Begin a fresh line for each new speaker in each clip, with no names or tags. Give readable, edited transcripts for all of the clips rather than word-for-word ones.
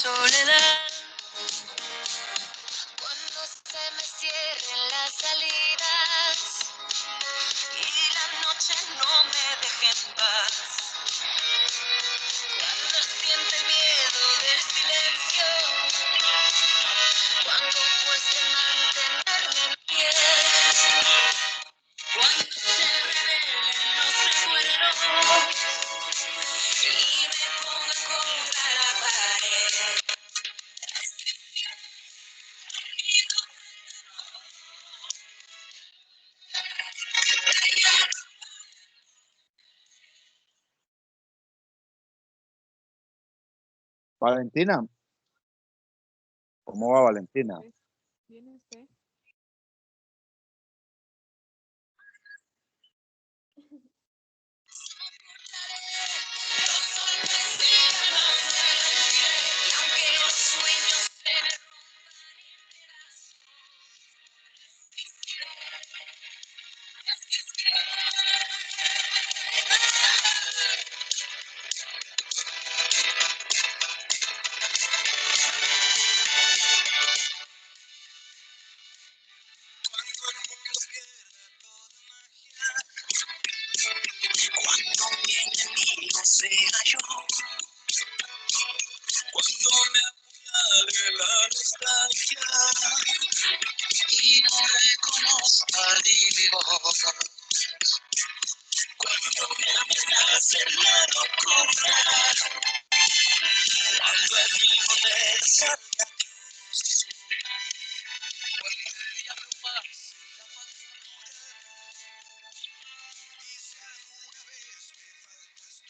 soledad. Cuando se me cierren las salidas y la noche no me deje en paz. Cuando siente el miedo del silencio, cuando cueste mantenerme en pie, cuando se revelen los recuerdos y me ponga contra la pared.
Valentina, ¿cómo va Valentina?
¿Viene usted?
Aunque los sueños se me cuando mi enemigo sea yo, cuando me apuñale la nostalgia y no reconozca ni mi voz, cuando me amenace la locura, cuando el vivo de salga, cuando ya no pase la factura y si alguna vez me faltas tú.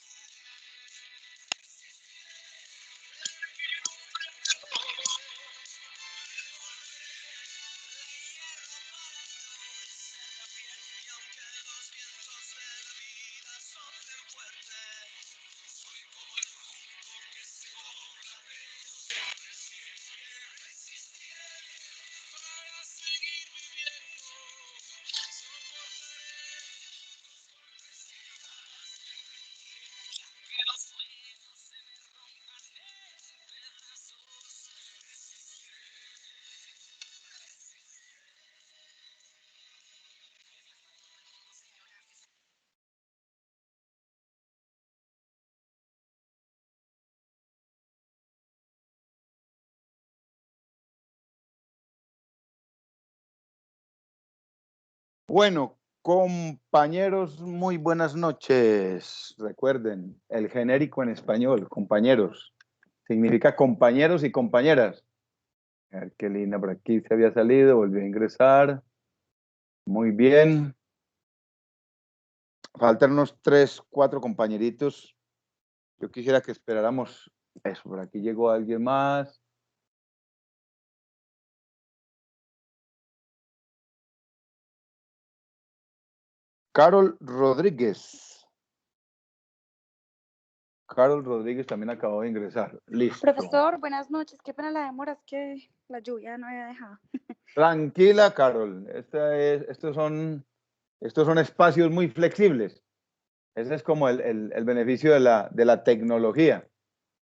Bueno, compañeros, muy buenas noches. Recuerden, el genérico en español, compañeros, significa compañeros y compañeras. A ver qué linda, por aquí se había salido, volvió a ingresar. Muy bien. Faltan unos 3, 4 compañeritos. Yo quisiera que esperáramos eso. Por aquí llegó alguien más. Carol Rodríguez. Carol Rodríguez también acabó de ingresar. Listo.
Profesor, buenas noches. Qué pena la demora, es que la lluvia no había dejado.
Tranquila, Carol. Estos son espacios muy flexibles. Ese es como el beneficio de la tecnología.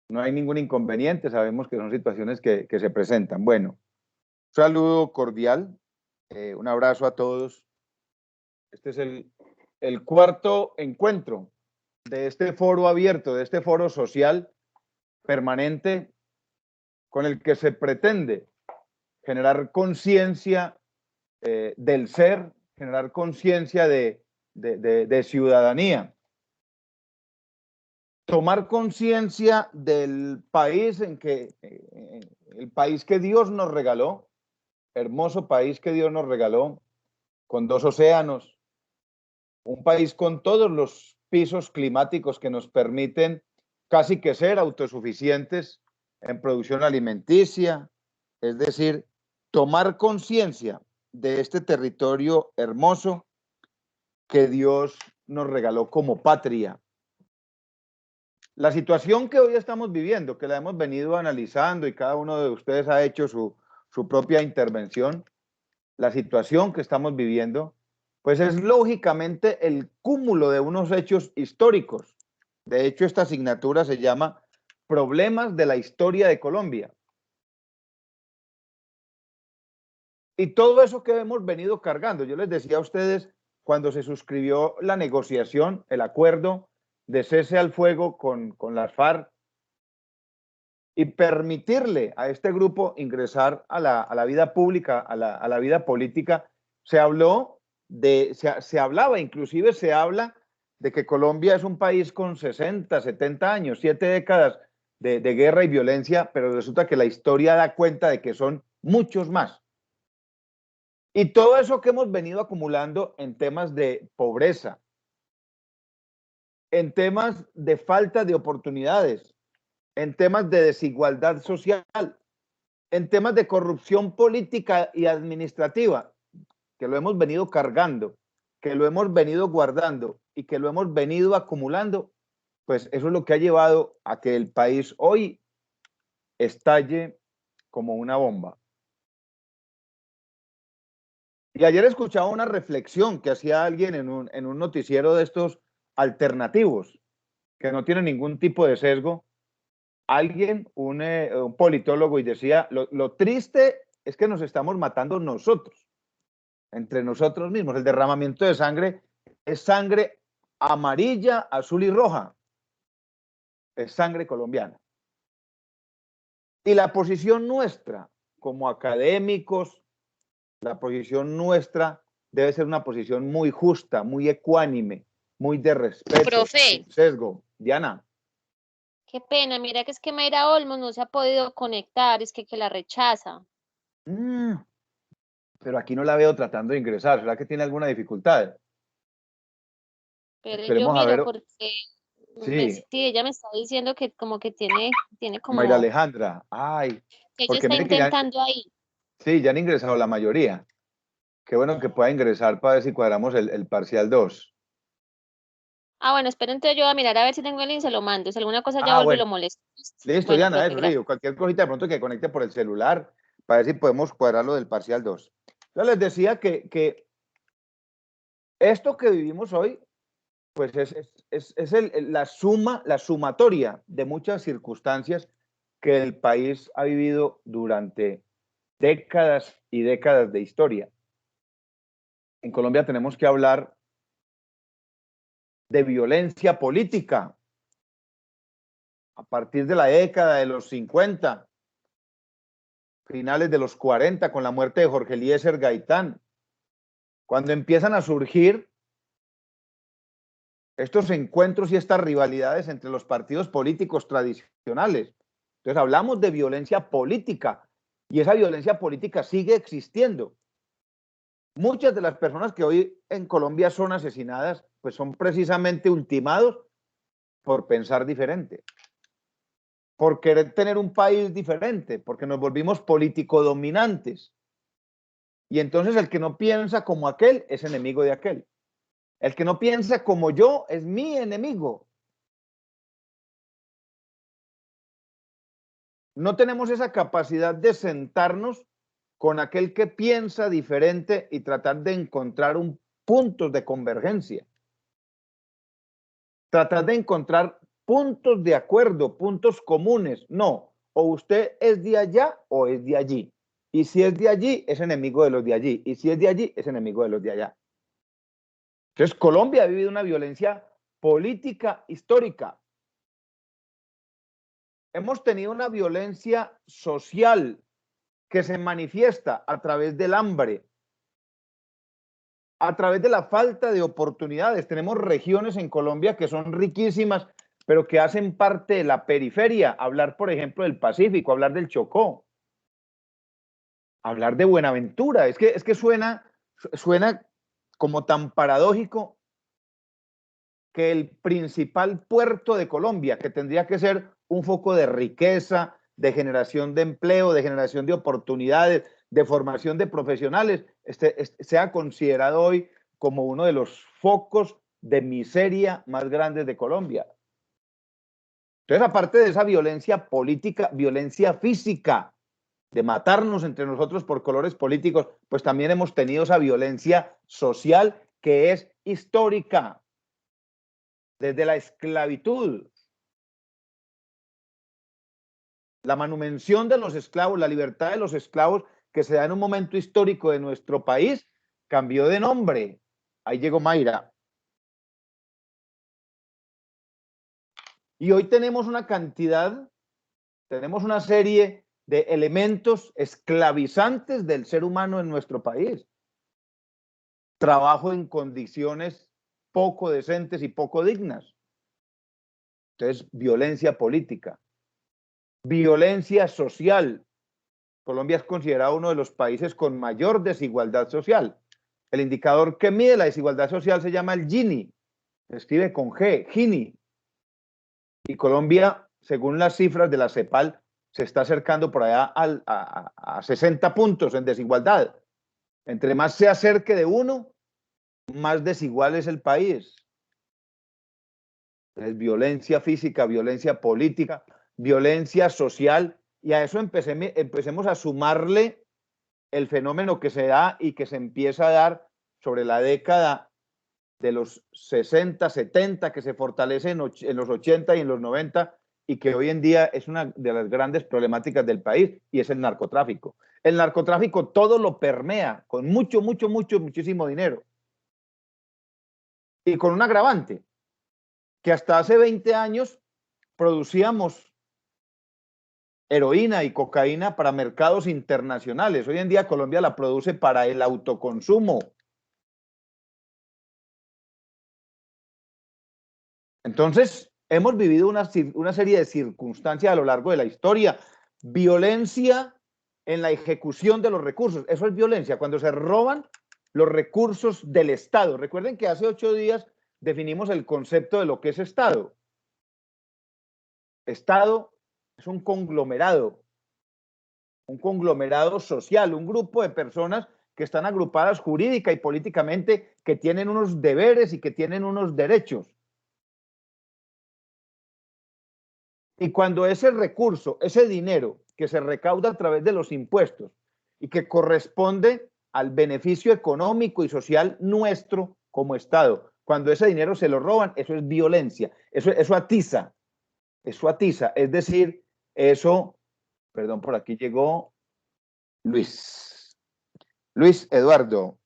No hay ningún inconveniente. Sabemos que son situaciones que se presentan. Bueno, un saludo cordial. Un abrazo a todos. Este es el cuarto encuentro de este foro abierto, de este foro social permanente con el que se pretende generar conciencia del ser, generar conciencia de ciudadanía, tomar conciencia del país el país que Dios nos regaló, hermoso país que Dios nos regaló, con 2 océanos, un país con todos los pisos climáticos que nos permiten casi que ser autosuficientes en producción alimenticia, es decir, tomar conciencia de este territorio hermoso que Dios nos regaló como patria. La situación que hoy estamos viviendo, que la hemos venido analizando y cada uno de ustedes ha hecho su propia intervención, la situación que estamos viviendo, pues es lógicamente el cúmulo de unos hechos históricos. De hecho, esta asignatura se llama problemas de la historia de Colombia. Y todo eso que hemos venido cargando, yo les decía a ustedes, cuando se suscribió la negociación, el acuerdo de cese al fuego con las FARC, y permitirle a este grupo ingresar a la vida pública, a la vida política, se habló se hablaba, inclusive se habla de que Colombia es un país con 60, 70 años, 7 décadas de guerra y violencia, pero resulta que la historia da cuenta de que son muchos más. Y todo eso que hemos venido acumulando en temas de pobreza, en temas de falta de oportunidades, en temas de desigualdad social, en temas de corrupción política y administrativa, que lo hemos venido cargando, que lo hemos venido guardando y que lo hemos venido acumulando, pues eso es lo que ha llevado a que el país hoy estalle como una bomba. Y ayer escuchaba una reflexión que hacía alguien en un noticiero de estos alternativos, que no tiene ningún tipo de sesgo. Alguien, un politólogo, y decía, lo triste es que nos estamos matando nosotros, entre nosotros mismos. El derramamiento de sangre es sangre amarilla, azul y roja. Es sangre colombiana. Y la posición nuestra, como académicos, la posición nuestra debe ser una posición muy justa, muy ecuánime, muy de respeto,
Profe,
sin sesgo. Diana.
qué pena, mira que es que Mayra Olmos no se ha podido conectar, es que la rechaza.
Pero aquí no la veo tratando de ingresar. ¿Será que tiene alguna dificultad?
Pero yo
Esperemos a
miro
ver.
porque
Sí,
sí, ella me está diciendo que como que tiene
Mayra
como
Alejandra. Ay,
que ella
porque
está
mire que ya,
intentando ahí.
sí, ya han ingresado la mayoría. Qué bueno que pueda ingresar para ver si cuadramos el parcial 2.
Ah, bueno, espera, entonces yo voy a mirar a ver si tengo el link, se lo mando. Si alguna cosa ya
Ah,
vuelvo y
bueno.
lo molesto.
Listo,
Bueno,
Diana,
profe,
eso sí,
gracias.
o cualquier cosita de pronto que conecte por el celular para ver si podemos cuadrarlo del parcial 2. Yo les decía que esto que vivimos hoy, pues es la sumatoria de muchas circunstancias que el país ha vivido durante décadas y décadas de historia. En Colombia tenemos que hablar de violencia política a partir de la década de los 50, finales de los 40, con la muerte de Jorge Eliezer Gaitán, cuando empiezan a surgir estos encuentros y estas rivalidades entre los partidos políticos tradicionales. Entonces hablamos de violencia política y esa violencia política sigue existiendo. Muchas de las personas que hoy en Colombia son asesinadas, pues son precisamente ultimados por pensar diferente, por querer tener un país diferente, porque nos volvimos político dominantes. Y entonces el que no piensa como aquel es enemigo de aquel. El que no piensa como yo es mi enemigo. No tenemos esa capacidad de sentarnos con aquel que piensa diferente y tratar de encontrar un puntos de convergencia. Tratar de encontrar puntos de acuerdo, puntos comunes. No, o usted es de allá o es de allí. Y si es de allí, es enemigo de los de allí. Y si es de allí, es enemigo de los de allá. Entonces, Colombia ha vivido una violencia política histórica. Hemos tenido una violencia social que se manifiesta a través del hambre, a través de la falta de oportunidades. Tenemos regiones en Colombia que son riquísimas, pero que hacen parte de la periferia. Hablar, por ejemplo, del Pacífico, hablar del Chocó, hablar de Buenaventura. Es que suena como tan paradójico que el principal puerto de Colombia, que tendría que ser un foco de riqueza, de generación de empleo, de generación de oportunidades, de formación de profesionales, sea considerado hoy como uno de los focos de miseria más grandes de Colombia. Entonces, aparte de esa violencia política, violencia física, de matarnos entre nosotros por colores políticos, pues también hemos tenido esa violencia social que es histórica, desde la esclavitud. la manutención de los esclavos, la libertad de los esclavos que se da en un momento histórico de nuestro país, cambió de nombre. Ahí llegó Mayra. Y hoy tenemos una cantidad, tenemos una serie de elementos esclavizantes del ser humano en nuestro país. Trabajo en condiciones poco decentes y poco dignas. Entonces, violencia política, violencia social. Colombia es considerado uno de los países con mayor desigualdad social. El indicador que mide la desigualdad social se llama el Gini, se escribe con G, Gini. Y Colombia, según las cifras de la CEPAL, se está acercando por allá a 60 puntos en desigualdad. Entre más se acerque de uno, más desigual es el país. Es violencia física, violencia política, violencia social, y a eso empecemos a sumarle el fenómeno que se da y que se empieza a dar sobre la década de los 60, 70, que se fortalece en los 80 y en los 90, y que hoy en día es una de las grandes problemáticas del país, y es el narcotráfico. El narcotráfico todo lo permea con muchísimo dinero. Y con un agravante, que hasta hace 20 años producíamos heroína y cocaína para mercados internacionales. Hoy en día Colombia la produce para el autoconsumo. Entonces, hemos vivido una serie de circunstancias a lo largo de la historia. Violencia en la ejecución de los recursos. Eso es violencia, cuando se roban los recursos del Estado. Recuerden que hace 8 días definimos el concepto de lo que es Estado. Estado es un conglomerado social, un grupo de personas que están agrupadas jurídica y políticamente, que tienen unos deberes y que tienen unos derechos. Y cuando ese recurso, ese dinero que se recauda a través de los impuestos y que corresponde al beneficio económico y social nuestro como Estado, cuando ese dinero se lo roban, eso es violencia, eso atiza, es decir, eso, perdón, por aquí llegó Luis Eduardo.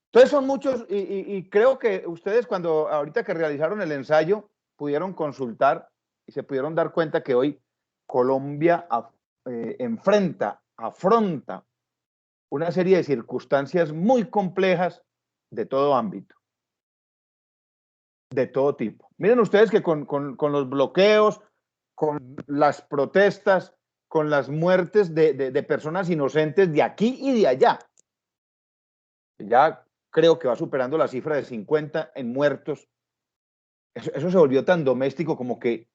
Entonces son muchos, y creo que ustedes cuando ahorita que realizaron el ensayo pudieron consultar y se pudieron dar cuenta que hoy Colombia afronta una serie de circunstancias muy complejas de todo ámbito, de todo tipo. Miren ustedes que con los bloqueos, con las protestas, con las muertes de personas inocentes de aquí y de allá, ya creo que va superando la cifra de 50 en muertos. Eso se volvió tan doméstico como que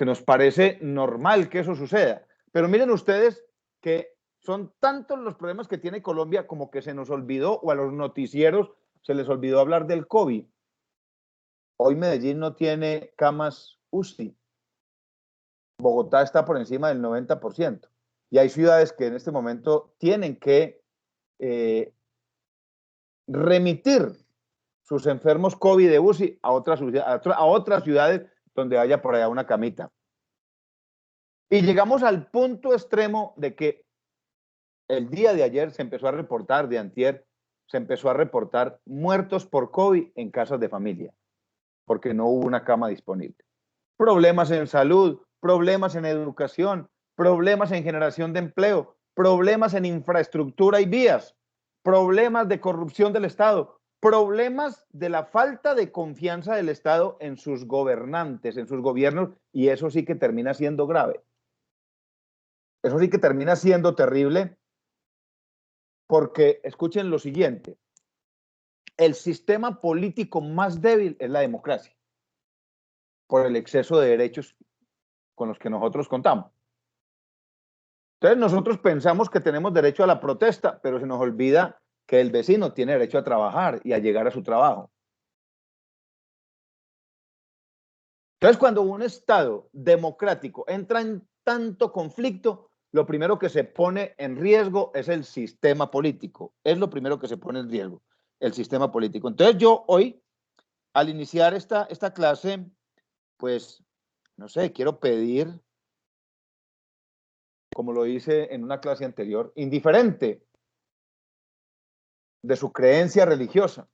nos parece normal que eso suceda. Pero miren ustedes que son tantos los problemas que tiene Colombia como que se nos olvidó, o a los noticieros se les olvidó hablar del COVID. Hoy Medellín no tiene camas UCI. Bogotá está por encima del 90%. Y hay ciudades que en este momento tienen que remitir sus enfermos COVID de UCI a otras ciudades donde haya por allá una camita. Y llegamos al punto extremo de que el día de ayer se empezó a reportar, de antier, se empezó a reportar muertos por COVID en casas de familia, porque no hubo una cama disponible. Problemas en salud, problemas en educación, problemas en generación de empleo, problemas en infraestructura y vías, problemas de corrupción del Estado, problemas de la falta de confianza del Estado en sus gobernantes, en sus gobiernos, y eso sí que termina siendo grave. Eso sí que termina siendo terrible, porque escuchen lo siguiente: el sistema político más débil es la democracia, por el exceso de derechos con los que nosotros contamos. Entonces nosotros pensamos que tenemos derecho a la protesta, pero se nos olvida que el vecino tiene derecho a trabajar y a llegar a su trabajo. Entonces, cuando un Estado democrático entra en tanto conflicto, lo primero que se pone en riesgo es el sistema político. Es lo primero que se pone en riesgo, el sistema político. Entonces, yo hoy, al iniciar esta clase, pues no sé, quiero pedir, como lo hice en una clase anterior, indiferente de su creencia religiosa,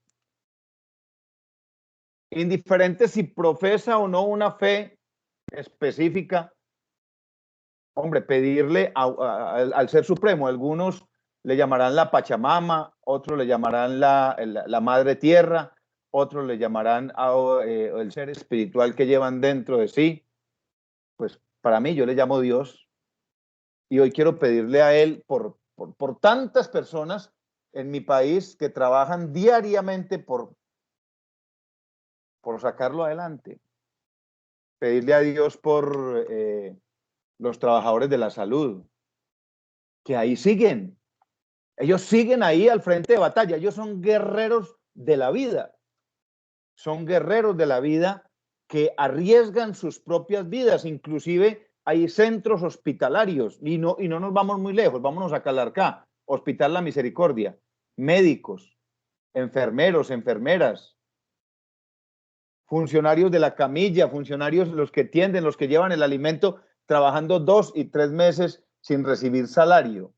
indiferente si profesa o no una fe específica, hombre, pedirle al Ser Supremo. Algunos le llamarán la Pachamama, otros le llamarán la Madre Tierra, otros le llamarán el ser espiritual que llevan dentro de sí. Pues para mí yo le llamo Dios, y hoy quiero pedirle a Él por tantas personas en mi país que trabajan diariamente por sacarlo adelante. Pedirle a Dios por los trabajadores de la salud, que ahí siguen. Ellos siguen ahí al frente de batalla. Ellos son guerreros de la vida. Son guerreros de la vida que arriesgan sus propias vidas. Inclusive hay centros hospitalarios y no nos vamos muy lejos. Vámonos a Calarcá, Hospital La Misericordia. Médicos, enfermeros, enfermeras, funcionarios de la camilla, funcionarios los que tienden, los que llevan el alimento, trabajando 2 y 3 meses sin recibir salario.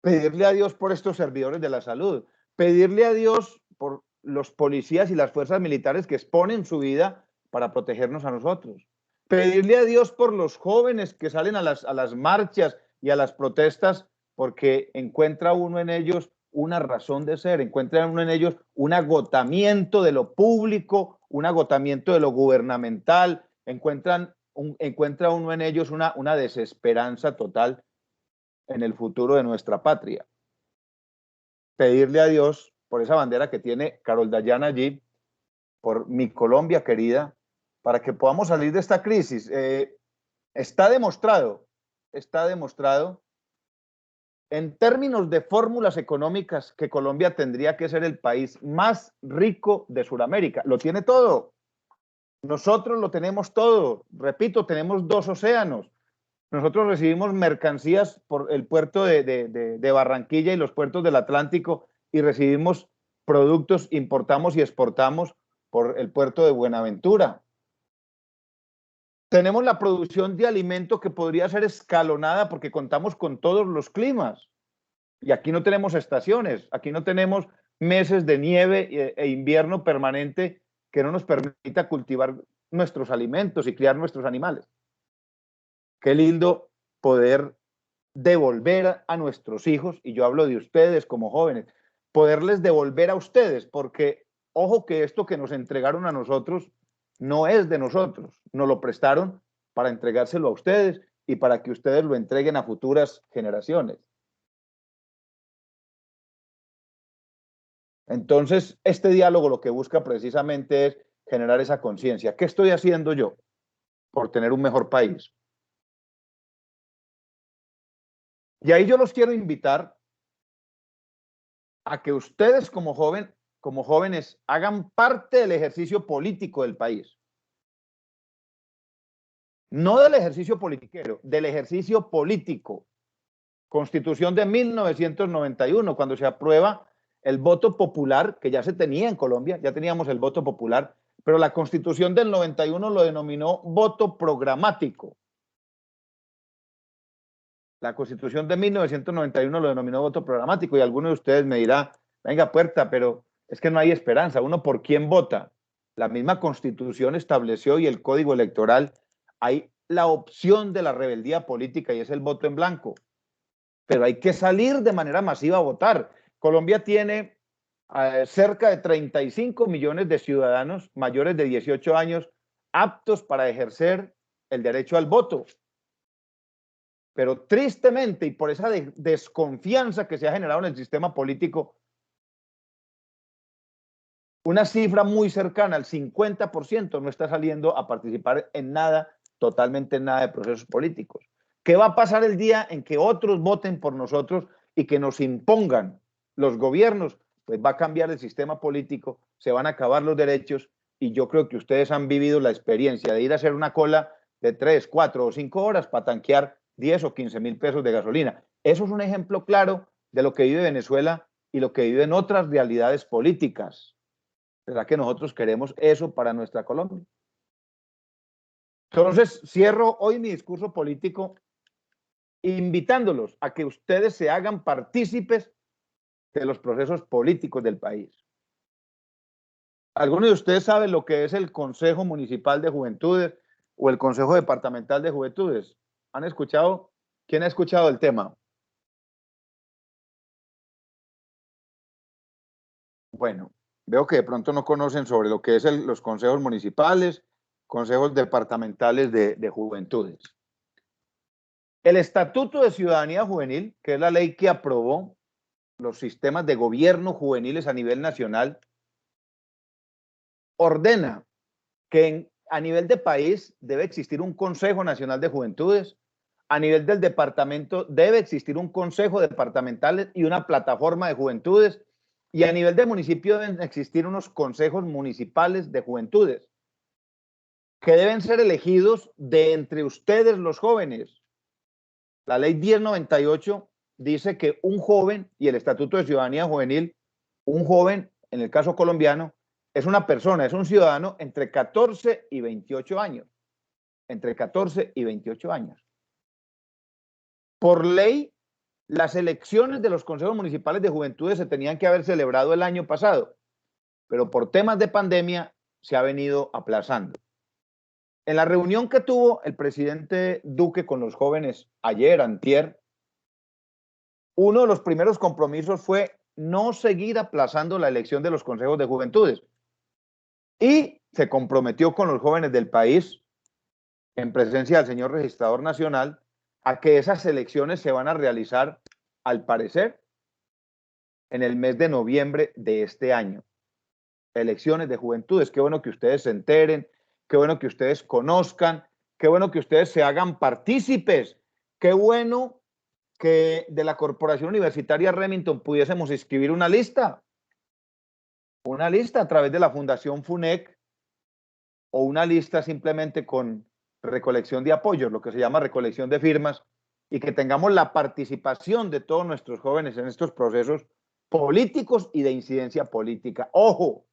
Pedirle a Dios por estos servidores de la salud, pedirle a Dios por los policías y las fuerzas militares que exponen su vida para protegernos a nosotros. Pedirle a Dios por los jóvenes que salen a las marchas y a las protestas, porque encuentra uno en ellos una razón de ser, encuentra uno en ellos un agotamiento de lo público, un agotamiento de lo gubernamental, encuentra uno en ellos una desesperanza total en el futuro de nuestra patria. Pedirle a Dios por esa bandera que tiene Carol Dayana allí, por mi Colombia querida, para que podamos salir de esta crisis. Está demostrado en términos de fórmulas económicas que Colombia tendría que ser el país más rico de Sudamérica. Lo tiene todo. Nosotros lo tenemos todo. Repito, tenemos 2 océanos. Nosotros recibimos mercancías por el puerto de Barranquilla y los puertos del Atlántico, y recibimos productos, importamos y exportamos por el puerto de Buenaventura. Tenemos la producción de alimento que podría ser escalonada porque contamos con todos los climas. Y aquí no tenemos estaciones, aquí no tenemos meses de nieve e invierno permanente que no nos permita cultivar nuestros alimentos y criar nuestros animales. Qué lindo poder devolver a nuestros hijos, y yo hablo de ustedes como jóvenes, poderles devolver a ustedes, porque ojo que esto que nos entregaron a nosotros no es de nosotros, nos lo prestaron para entregárselo a ustedes y para que ustedes lo entreguen a futuras generaciones. Entonces, este diálogo lo que busca precisamente es generar esa conciencia. ¿Qué estoy haciendo yo por tener un mejor país? Y ahí yo los quiero invitar a que ustedes como jóvenes hagan parte del ejercicio político del país. No del ejercicio politiquero, del ejercicio político. Constitución de 1991, cuando se aprueba el voto popular, que ya se tenía en Colombia, ya teníamos el voto popular, pero la Constitución del 91 lo denominó voto programático. La Constitución de 1991 lo denominó voto programático, y alguno de ustedes me dirá, venga, Puerta, pero es que no hay esperanza. ¿Uno por quién vota? La misma Constitución estableció, y el Código Electoral, hay la opción de la rebeldía política y es el voto en blanco. Pero hay que salir de manera masiva a votar. Colombia tiene cerca de 35 millones de ciudadanos mayores de 18 años aptos para ejercer el derecho al voto. Pero tristemente, y por esa desconfianza que se ha generado en el sistema político, una cifra muy cercana al 50% no está saliendo a participar en nada, totalmente en nada de procesos políticos. ¿Qué va a pasar el día en que otros voten por nosotros y que nos impongan los gobiernos? Pues va a cambiar el sistema político, se van a acabar los derechos, y yo creo que ustedes han vivido la experiencia de ir a hacer una cola de 3, 4 o 5 horas para tanquear 10 o 15 mil pesos de gasolina. Eso es un ejemplo claro de lo que vive Venezuela y lo que viven otras realidades políticas. ¿Será que nosotros queremos eso para nuestra Colombia? Entonces, cierro hoy mi discurso político invitándolos a que ustedes se hagan partícipes de los procesos políticos del país. ¿Alguno de ustedes sabe lo que es el Consejo Municipal de Juventudes o el Consejo Departamental de Juventudes? ¿Han escuchado? ¿Quién ha escuchado el tema? Bueno, veo que de pronto no conocen sobre lo que es los consejos municipales, consejos departamentales de juventudes. El Estatuto de Ciudadanía Juvenil, que es la ley que aprobó los sistemas de gobierno juveniles a nivel nacional, ordena que a nivel de país debe existir un Consejo Nacional de Juventudes, a nivel del departamento debe existir un Consejo Departamental y una plataforma de juventudes, y a nivel de municipio deben existir unos consejos municipales de juventudes, que deben ser elegidos de entre ustedes los jóvenes. La ley 1098 dice que un joven, y el Estatuto de Ciudadanía Juvenil, un joven, en el caso colombiano, es una persona, es un ciudadano entre 14 y 28 años. Entre 14 y 28 años. Por ley, las elecciones de los consejos municipales de juventudes se tenían que haber celebrado el año pasado, pero por temas de pandemia se ha venido aplazando. En la reunión que tuvo el presidente Duque con los jóvenes ayer, antier, uno de los primeros compromisos fue no seguir aplazando la elección de los consejos de juventudes. Y se comprometió con los jóvenes del país, en presencia del señor registrador nacional, a que esas elecciones se van a realizar, al parecer, en el mes de noviembre de este año. Elecciones de juventudes. Qué bueno que ustedes se enteren, qué bueno que ustedes conozcan, qué bueno que ustedes se hagan partícipes, qué bueno que de la Corporación Universitaria Remington pudiésemos inscribir una lista a través de la Fundación FUNEC, o una lista simplemente con recolección de apoyos, lo que se llama recolección de firmas, y que tengamos la participación de todos nuestros jóvenes en estos procesos políticos y de incidencia política. Ojo,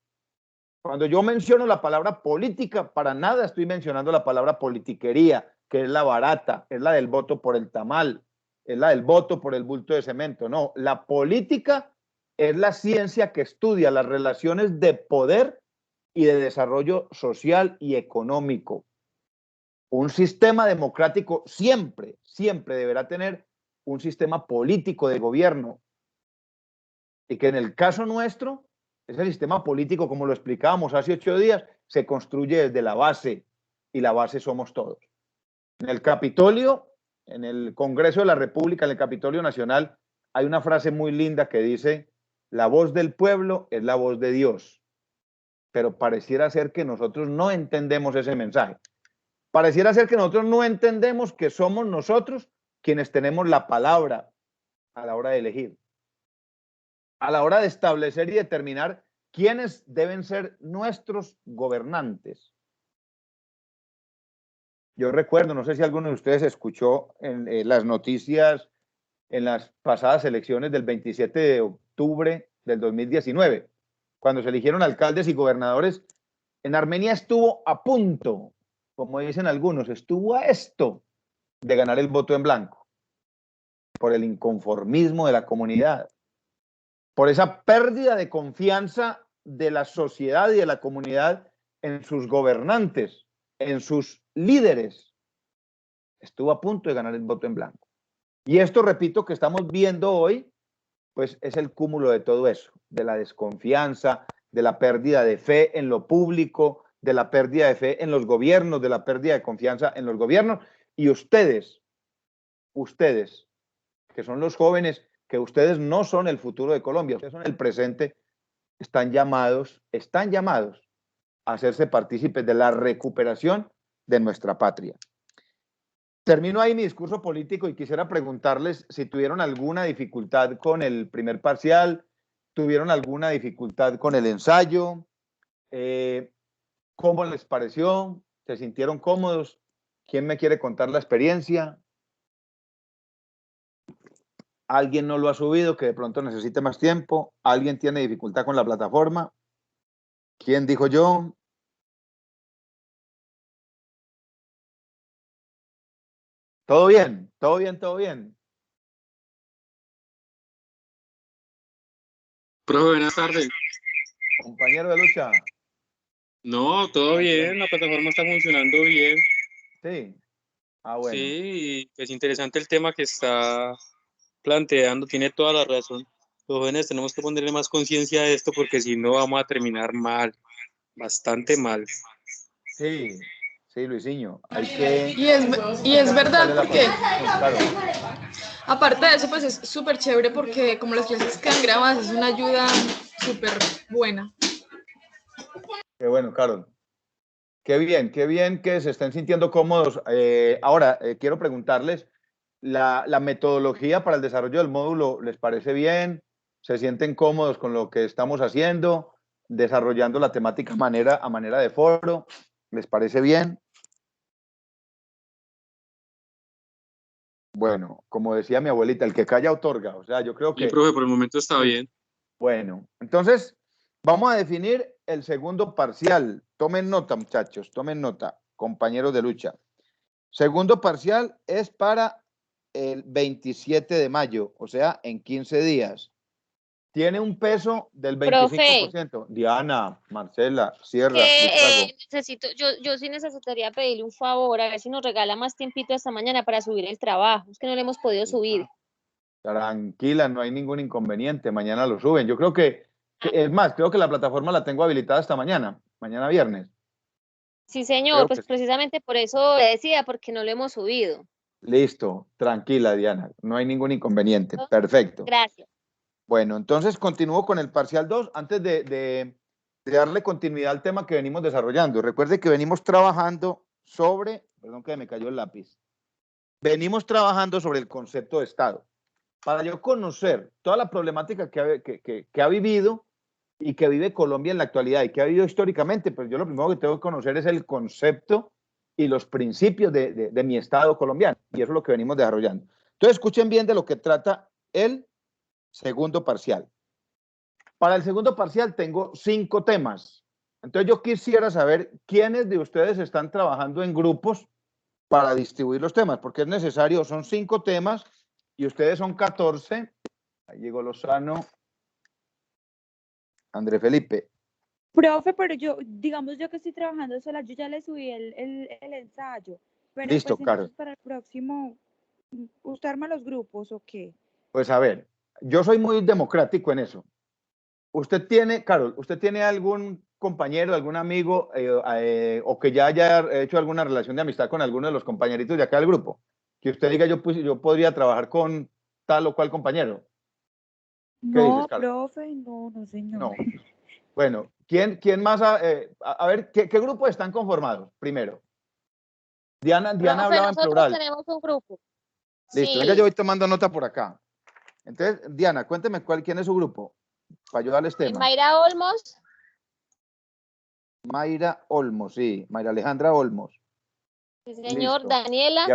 cuando yo menciono la palabra política, para nada estoy mencionando la palabra politiquería, que es la barata, es la del voto por el tamal, es la del voto por el bulto de cemento. No, la política es la ciencia que estudia las relaciones de poder y de desarrollo social y económico. Un sistema democrático siempre deberá tener un sistema político de gobierno, y que en el caso nuestro, ese sistema político, como lo explicábamos hace 8 días, se construye desde la base, y la base somos todos. En el Capitolio, en el Congreso de la República, en el Capitolio Nacional, hay una frase muy linda que dice: la voz del pueblo es la voz de Dios. Pero pareciera ser que nosotros no entendemos ese mensaje. Pareciera ser que nosotros no entendemos que somos nosotros quienes tenemos la palabra a la hora de elegir, a la hora de establecer y determinar quiénes deben ser nuestros gobernantes. Yo recuerdo, no sé si alguno de ustedes escuchó en las noticias en las pasadas elecciones del 27 de octubre del 2019, cuando se eligieron alcaldes y gobernadores. En Armenia estuvo a punto, como dicen algunos, estuvo a esto de ganar el voto en blanco, por el inconformismo de la comunidad, por esa pérdida de confianza de la sociedad y de la comunidad en sus gobernantes, en sus líderes. Estuvo a punto de ganar el voto en blanco. Y esto, repito, que estamos viendo hoy, pues es el cúmulo de todo eso, de la desconfianza, de la pérdida de fe en lo público, de la pérdida de fe en los gobiernos, de la pérdida de confianza en los gobiernos. Y ustedes, que son los jóvenes, que ustedes no son el futuro de Colombia, ustedes son el presente, están llamados a hacerse partícipes de la recuperación de nuestra patria. Termino ahí mi discurso político y quisiera preguntarles si tuvieron alguna dificultad con el primer parcial, tuvieron alguna dificultad con el ensayo, ¿cómo les pareció? ¿Se sintieron cómodos? ¿Quién me quiere contar la experiencia? ¿Alguien no lo ha subido, que de pronto necesite más tiempo? ¿Alguien tiene dificultad con la plataforma? ¿Quién dijo yo? ¿Todo bien? ¿Todo bien? ¿Todo bien?
Profe, buenas tardes.
Compañero de lucha.
No, todo bien, la plataforma está funcionando bien.
Sí. Ah, bueno.
Sí, y es interesante el tema que está planteando, tiene toda la razón. Los jóvenes tenemos que ponerle más conciencia a esto porque si no vamos a terminar mal, bastante mal.
Sí, sí, Luisinho. Hay que...
Y es verdad
darle la
porque,
protección, claro.
aparte de eso, pues es súper chévere porque como las clases quedan grabadas, es una ayuda súper buena.
Qué bueno, Carol. Qué bien que se estén sintiendo cómodos. Ahora, quiero preguntarles, ¿la metodología para el desarrollo del módulo les parece bien? ¿Se sienten cómodos con lo que estamos haciendo? ¿Desarrollando la temática a manera de foro? ¿Les parece bien? Bueno, como decía mi abuelita, el que calla otorga. O sea, yo creo
Y
que...
profe, por el momento está bien.
Bueno, entonces vamos a definir el segundo parcial. Tomen nota, muchachos, tomen nota, compañeros de lucha. Segundo parcial es para el 27 de mayo, o sea, en 15 días. Tiene un peso del
Profe,
25%. Diana, Marcela, Sierra,
que
Buitrago.
yo sí necesitaría pedirle un favor, a ver si nos regala más tiempito esta mañana para subir el trabajo. Es que no le hemos podido subir.
Tranquila, no hay ningún inconveniente. Mañana lo suben. Yo creo es más, creo que la plataforma la tengo habilitada hasta mañana viernes.
Sí, señor,
Creo
pues
que
precisamente por eso le decía, porque no lo hemos subido.
listo, tranquila, Diana, no hay ningún inconveniente. Perfecto.
Gracias.
Bueno, entonces continúo con el parcial 2 antes de darle continuidad al tema que venimos desarrollando. Recuerde que venimos trabajando sobre, perdón que me cayó el lápiz, venimos trabajando sobre el concepto de Estado. Para yo conocer toda la problemática que ha vivido y que vive Colombia en la actualidad y que ha vivido históricamente, pues yo lo primero que tengo que conocer es el concepto y los principios de mi Estado colombiano. Y eso es lo que venimos desarrollando. Entonces, escuchen bien de lo que trata el segundo parcial. Para el segundo parcial tengo 5 temas. Entonces yo quisiera saber quiénes de ustedes están trabajando en grupos para distribuir los temas, porque es necesario, son 5 temas y ustedes son 14. Ahí llegó Lozano, André Felipe.
Profe, pero yo, digamos yo que estoy trabajando sola, yo ya le subí el ensayo, pero
Listo,
pues
Carol.
entonces para el próximo, ¿usted arma los grupos o qué?
Pues a ver, yo soy muy democrático en eso. Usted tiene, Carol, ¿usted tiene algún compañero, algún amigo o que ya haya hecho alguna relación de amistad con alguno de los compañeritos de acá del grupo? Que usted diga, yo podría trabajar con tal o cual compañero. ¿Qué dices,
No,
Carol?
profe, no, señor.
No. Bueno, ¿quién más? A ver, ¿qué grupos están conformados? Primero. Diana
Profe,
hablaba en
nosotros
plural.
tenemos un grupo.
Listo, venga, yo
Sí.
voy tomando nota por acá. Entonces, Diana, cuénteme quién es su grupo, para ayudarles tema.
Mayra Olmos.
Mayra Olmos, sí, Mayra Alejandra Olmos.
Sí, señor.
Listo.
Daniela.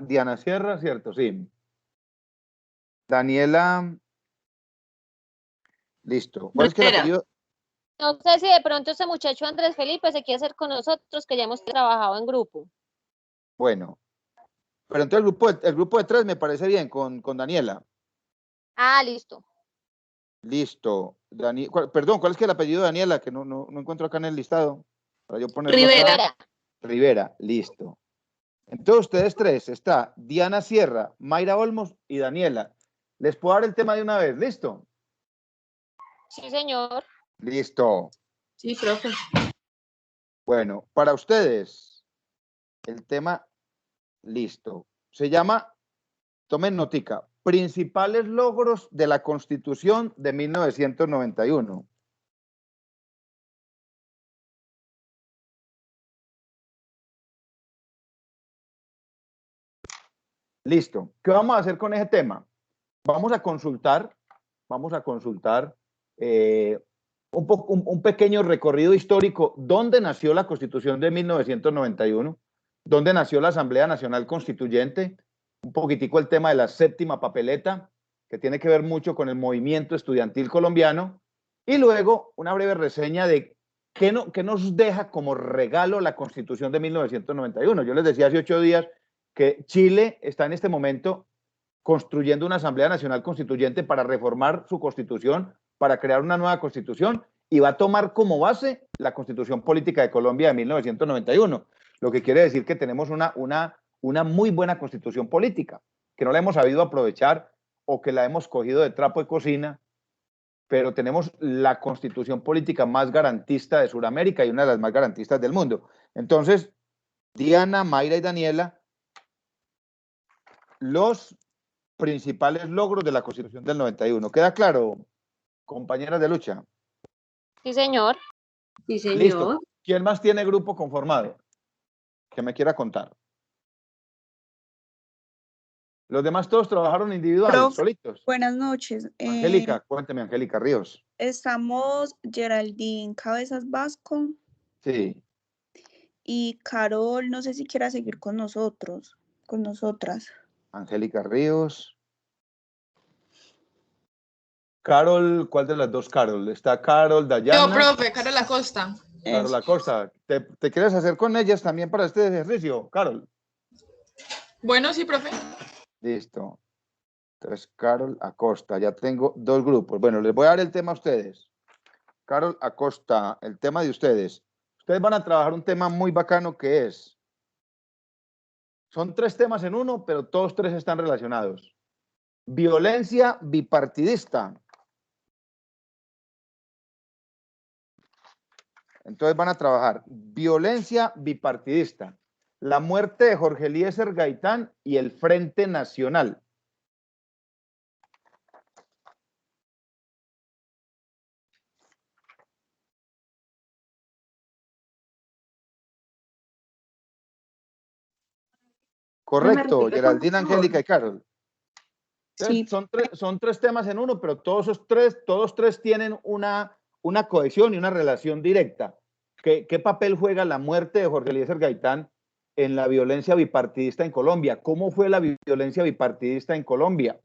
Diana Sierra, cierto, sí. Daniela, listo. ¿Cuál es que el apellido?
No sé si de pronto ese muchacho Andrés Felipe se quiere hacer con nosotros, que ya hemos trabajado en grupo.
Bueno, pero entonces el grupo de 3 me parece bien, con Daniela.
Ah, listo.
Listo. Perdón, ¿cuál es que el apellido de Daniela? Que no encuentro acá en el listado. Para yo ponerlo
Rivera.
acá. Rivera, listo. Entonces ustedes 3, está Diana Sierra, Mayra Olmos y Daniela. ¿Les puedo dar el tema de una vez? ¿Listo?
Sí, señor.
Listo.
Sí, profe.
Bueno, para ustedes, el tema, listo. Se llama, tomen notica, principales logros de la Constitución de 1991. Listo. ¿Qué vamos a hacer con ese tema? Vamos a consultar un pequeño recorrido histórico. ¿Dónde nació la Constitución de 1991? ¿Dónde nació la Asamblea Nacional Constituyente? Un poquitico el tema de la séptima papeleta, que tiene que ver mucho con el movimiento estudiantil colombiano. Y luego una breve reseña de ¿qué nos deja como regalo la Constitución de 1991? Yo les decía hace 8 días que Chile está en este momento construyendo una Asamblea Nacional Constituyente para reformar su constitución, para crear una nueva constitución, y va a tomar como base la Constitución Política de Colombia de 1991, lo que quiere decir que tenemos una muy buena constitución política, que no la hemos sabido aprovechar o que la hemos cogido de trapo de cocina, pero tenemos la constitución política más garantista de Sudamérica y una de las más garantistas del mundo. Entonces, Diana, Mayra y Daniela, los principales logros de la Constitución del 91. ¿Queda claro, compañeras de lucha?
Sí, señor.
Sí, señor.
Listo. ¿Quién más tiene grupo conformado? Que me quiera contar. Los demás todos trabajaron individuales,
Profe,
solitos.
Buenas noches.
Angélica, cuénteme, Angélica Ríos.
Estamos Geraldine Cabezas Vasco
Sí.
y Carol, no sé si quiera seguir con nosotros, con nosotras.
Angélica Ríos. Carol, ¿cuál de las dos Carol? Está Carol, Dayana.
Yo, profe, Carol Acosta.
Carol Acosta. ¿Te quieres hacer con ellas también para este ejercicio, Carol?
Bueno, sí, profe.
Listo. Entonces, Carol Acosta. Ya tengo 2 grupos. Bueno, les voy a dar el tema a ustedes. Carol Acosta, el tema de ustedes. Ustedes van a trabajar un tema muy bacano que es... Son 3 temas en uno, pero todos 3 están relacionados. Violencia bipartidista. Entonces van a trabajar violencia bipartidista, la muerte de Jorge Eliezer Gaitán y el Frente Nacional. Correcto, Geraldine, Angélica y Carol.
Sí.
Son 3 temas en uno, pero todos 3 tienen una cohesión y una relación directa. ¿Qué papel juega la muerte de Jorge Eliezer Gaitán en la violencia bipartidista en Colombia? ¿Cómo fue la violencia bipartidista en Colombia?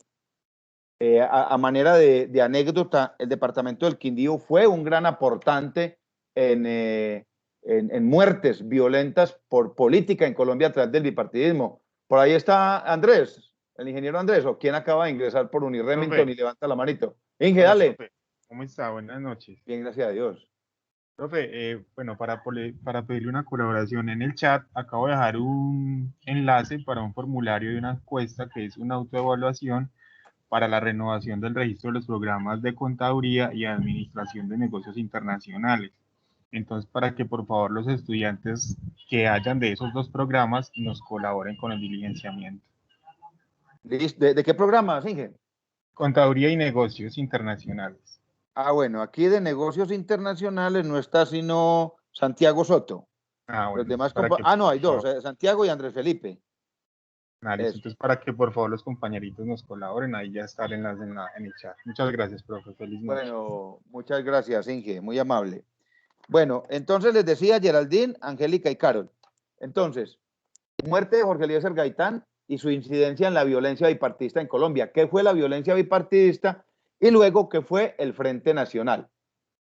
A manera de anécdota, el departamento del Quindío fue un gran aportante en muertes violentas por política en Colombia a través del bipartidismo. Por ahí está Andrés, el ingeniero Andrés, o quien acaba de ingresar por Unir Remington y levanta la manito. Inge,
Hola,
dale.
profe. ¿Cómo está? Buenas noches.
Bien, gracias a Dios.
Profe, bueno, para pedirle una colaboración en el chat, acabo de dejar un enlace para un formulario de una encuesta que es una autoevaluación para la renovación del registro de los programas de contaduría y administración de negocios internacionales. Entonces, para que por favor los estudiantes que hayan de esos 2 programas nos colaboren con el diligenciamiento.
¿De qué programas, Inge?
Contaduría y negocios internacionales.
Ah, bueno, aquí de negocios internacionales no está sino Santiago Soto.
Ah, bueno,
Los demás
para que,
no, hay 2, Santiago y Andrés Felipe.
Entonces, para que por favor los compañeritos nos colaboren, ahí ya está el enlace en el chat. Muchas gracias, profe. Feliz noche.
Bueno, muchas gracias, Inge, muy amable. Bueno, entonces les decía Geraldine, Angélica y Carol. Entonces, muerte de Jorge Eliezer Gaitán y su incidencia en la violencia bipartidista en Colombia. ¿Qué fue la violencia bipartidista? Y luego, ¿qué fue el Frente Nacional?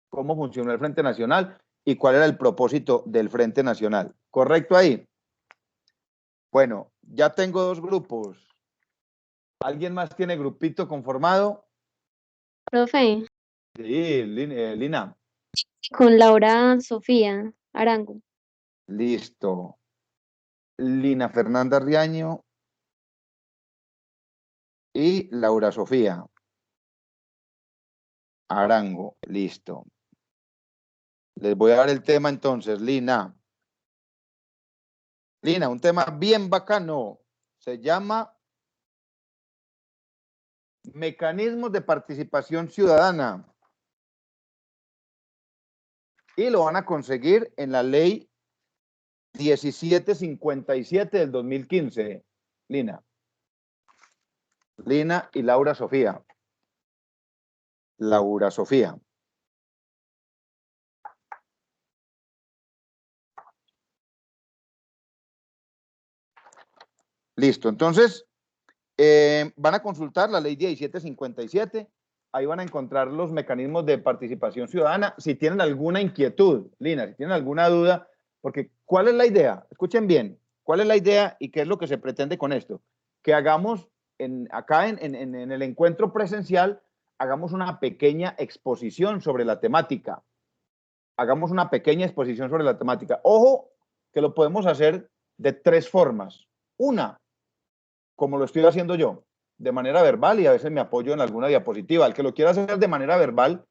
¿Cómo funcionó el Frente Nacional? ¿Y cuál era el propósito del Frente Nacional? ¿Correcto ahí? Bueno, ya tengo 2 grupos. ¿Alguien más tiene grupito conformado?
Profe,
Sí, Lina.
con Laura Sofía Arango.
Listo. Lina Fernanda Riaño y Laura Sofía Arango. Listo. Les voy a dar el tema entonces, Lina. Lina, un tema bien bacano. Se llama Mecanismos de Participación Ciudadana. Y lo van a conseguir en la ley 1757 del 2015. Lina. Lina y Laura Sofía. Laura Sofía. Listo, entonces van a consultar la ley 1757. ahí van a encontrar los mecanismos de participación ciudadana. Si tienen alguna inquietud, Lina, si tienen alguna duda, porque ¿cuál es la idea? Escuchen bien, ¿cuál es la idea y qué es lo que se pretende con esto? Que hagamos acá en el encuentro presencial, hagamos una pequeña exposición sobre la temática. Hagamos una pequeña exposición sobre la temática. Ojo, que lo podemos hacer de 3 formas. Una, como lo estoy haciendo yo, de manera verbal, y a veces me apoyo en alguna diapositiva. El que lo quiera hacer de manera verbal,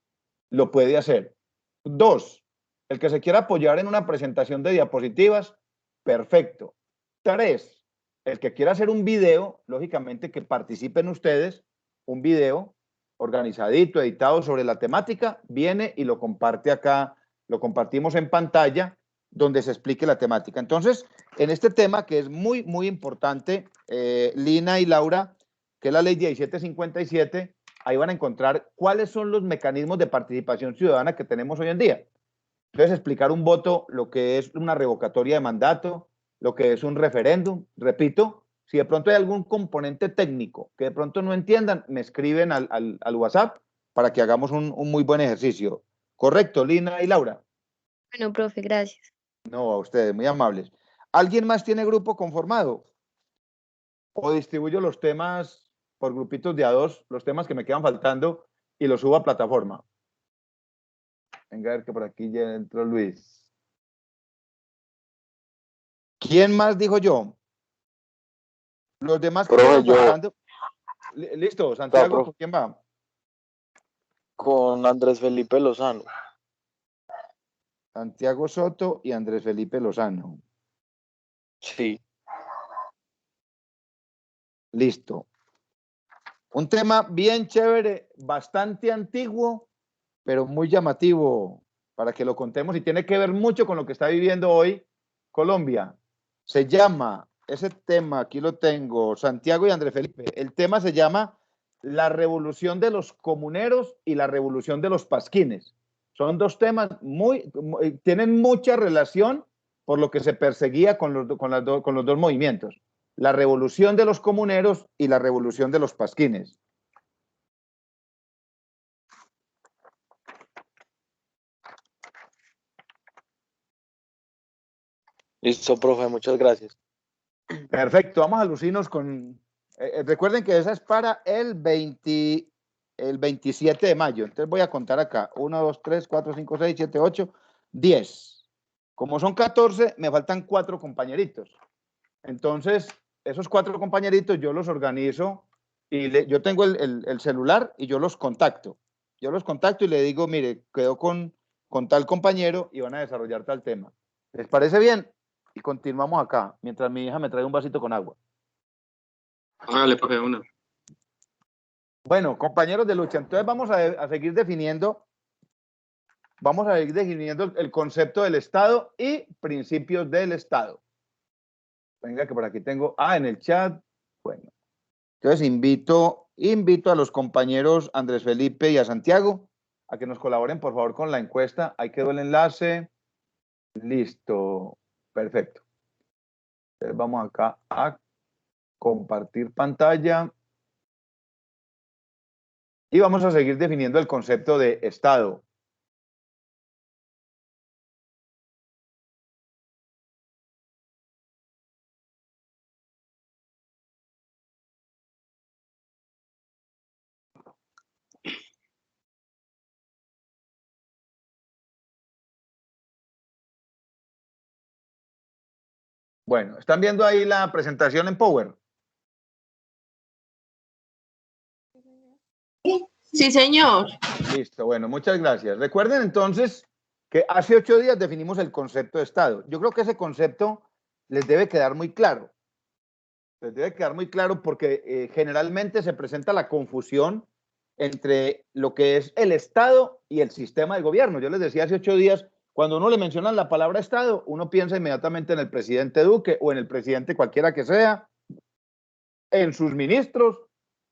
lo puede hacer. 2, el que se quiera apoyar en una presentación de diapositivas, perfecto. 3, el que quiera hacer un video, lógicamente que participen ustedes, un video organizadito, editado sobre la temática, viene y lo comparte acá, lo compartimos en pantalla, donde se explique la temática. Entonces, en este tema que es muy, muy importante, Lina y Laura, que es la ley 1757, ahí van a encontrar cuáles son los mecanismos de participación ciudadana que tenemos hoy en día. Entonces, explicar un voto, lo que es una revocatoria de mandato, lo que es un referéndum. Repito, si de pronto hay algún componente técnico que de pronto no entiendan, me escriben al WhatsApp para que hagamos un muy buen ejercicio. ¿Correcto, Lina y Laura?
Bueno, profe, gracias.
No, a ustedes, muy amables. ¿Alguien más tiene grupo conformado? ¿O distribuyo los temas por grupitos de a 2, los temas que me quedan faltando, y los subo a plataforma? Venga, a ver que por aquí ya entró Luis. ¿Quién más dijo yo? Los demás que
Profe,
quedan
yo.
faltando. Listo, Santiago,
profe.
¿con quién va?
Con Andrés Felipe Lozano.
Santiago Soto y Andrés Felipe Lozano.
Sí.
Listo. Un tema bien chévere, bastante antiguo, pero muy llamativo para que lo contemos y tiene que ver mucho con lo que está viviendo hoy Colombia. Se llama, ese tema, aquí lo tengo, Santiago y Andrés Felipe. El tema se llama la revolución de los comuneros y la revolución de los pasquines. Son 2 temas tienen mucha relación por lo que se perseguía con los 2 movimientos. La revolución de los comuneros y la revolución de los pasquines.
Listo, profe, muchas gracias.
Perfecto, vamos a lucirnos con... recuerden que esa es para el 27 de mayo. Entonces voy a contar acá. 1, 2, 3, 4, 5, 6, 7, 8, 10. Como son 14, me faltan 4 compañeritos. Entonces, esos 4 compañeritos yo los organizo y yo tengo el celular y yo los contacto. Yo los contacto y le digo, mire, quedo con tal compañero y van a desarrollar tal tema. ¿Les parece bien? Y continuamos acá, mientras mi hija me trae un vasito con agua.
Hágale, profe, una.
Bueno, compañeros de lucha, entonces vamos a seguir definiendo el concepto del Estado y principios del Estado. Venga, que por aquí tengo, en el chat, bueno. Entonces invito a los compañeros Andrés Felipe y a Santiago a que nos colaboren, por favor, con la encuesta. Ahí quedó el enlace. Listo. Perfecto. Entonces vamos acá a compartir pantalla. Y vamos a seguir definiendo el concepto de Estado. Bueno, ¿están viendo ahí la presentación en Power?
Sí, señor.
Listo, bueno, muchas gracias. Recuerden entonces que hace 8 días definimos el concepto de Estado. Yo creo que ese concepto les debe quedar muy claro. Les debe quedar muy claro porque generalmente se presenta la confusión entre lo que es el Estado y el sistema de gobierno. Yo les decía hace 8 días, cuando uno le mencionan la palabra Estado, uno piensa inmediatamente en el presidente Duque o en el presidente cualquiera que sea, en sus ministros,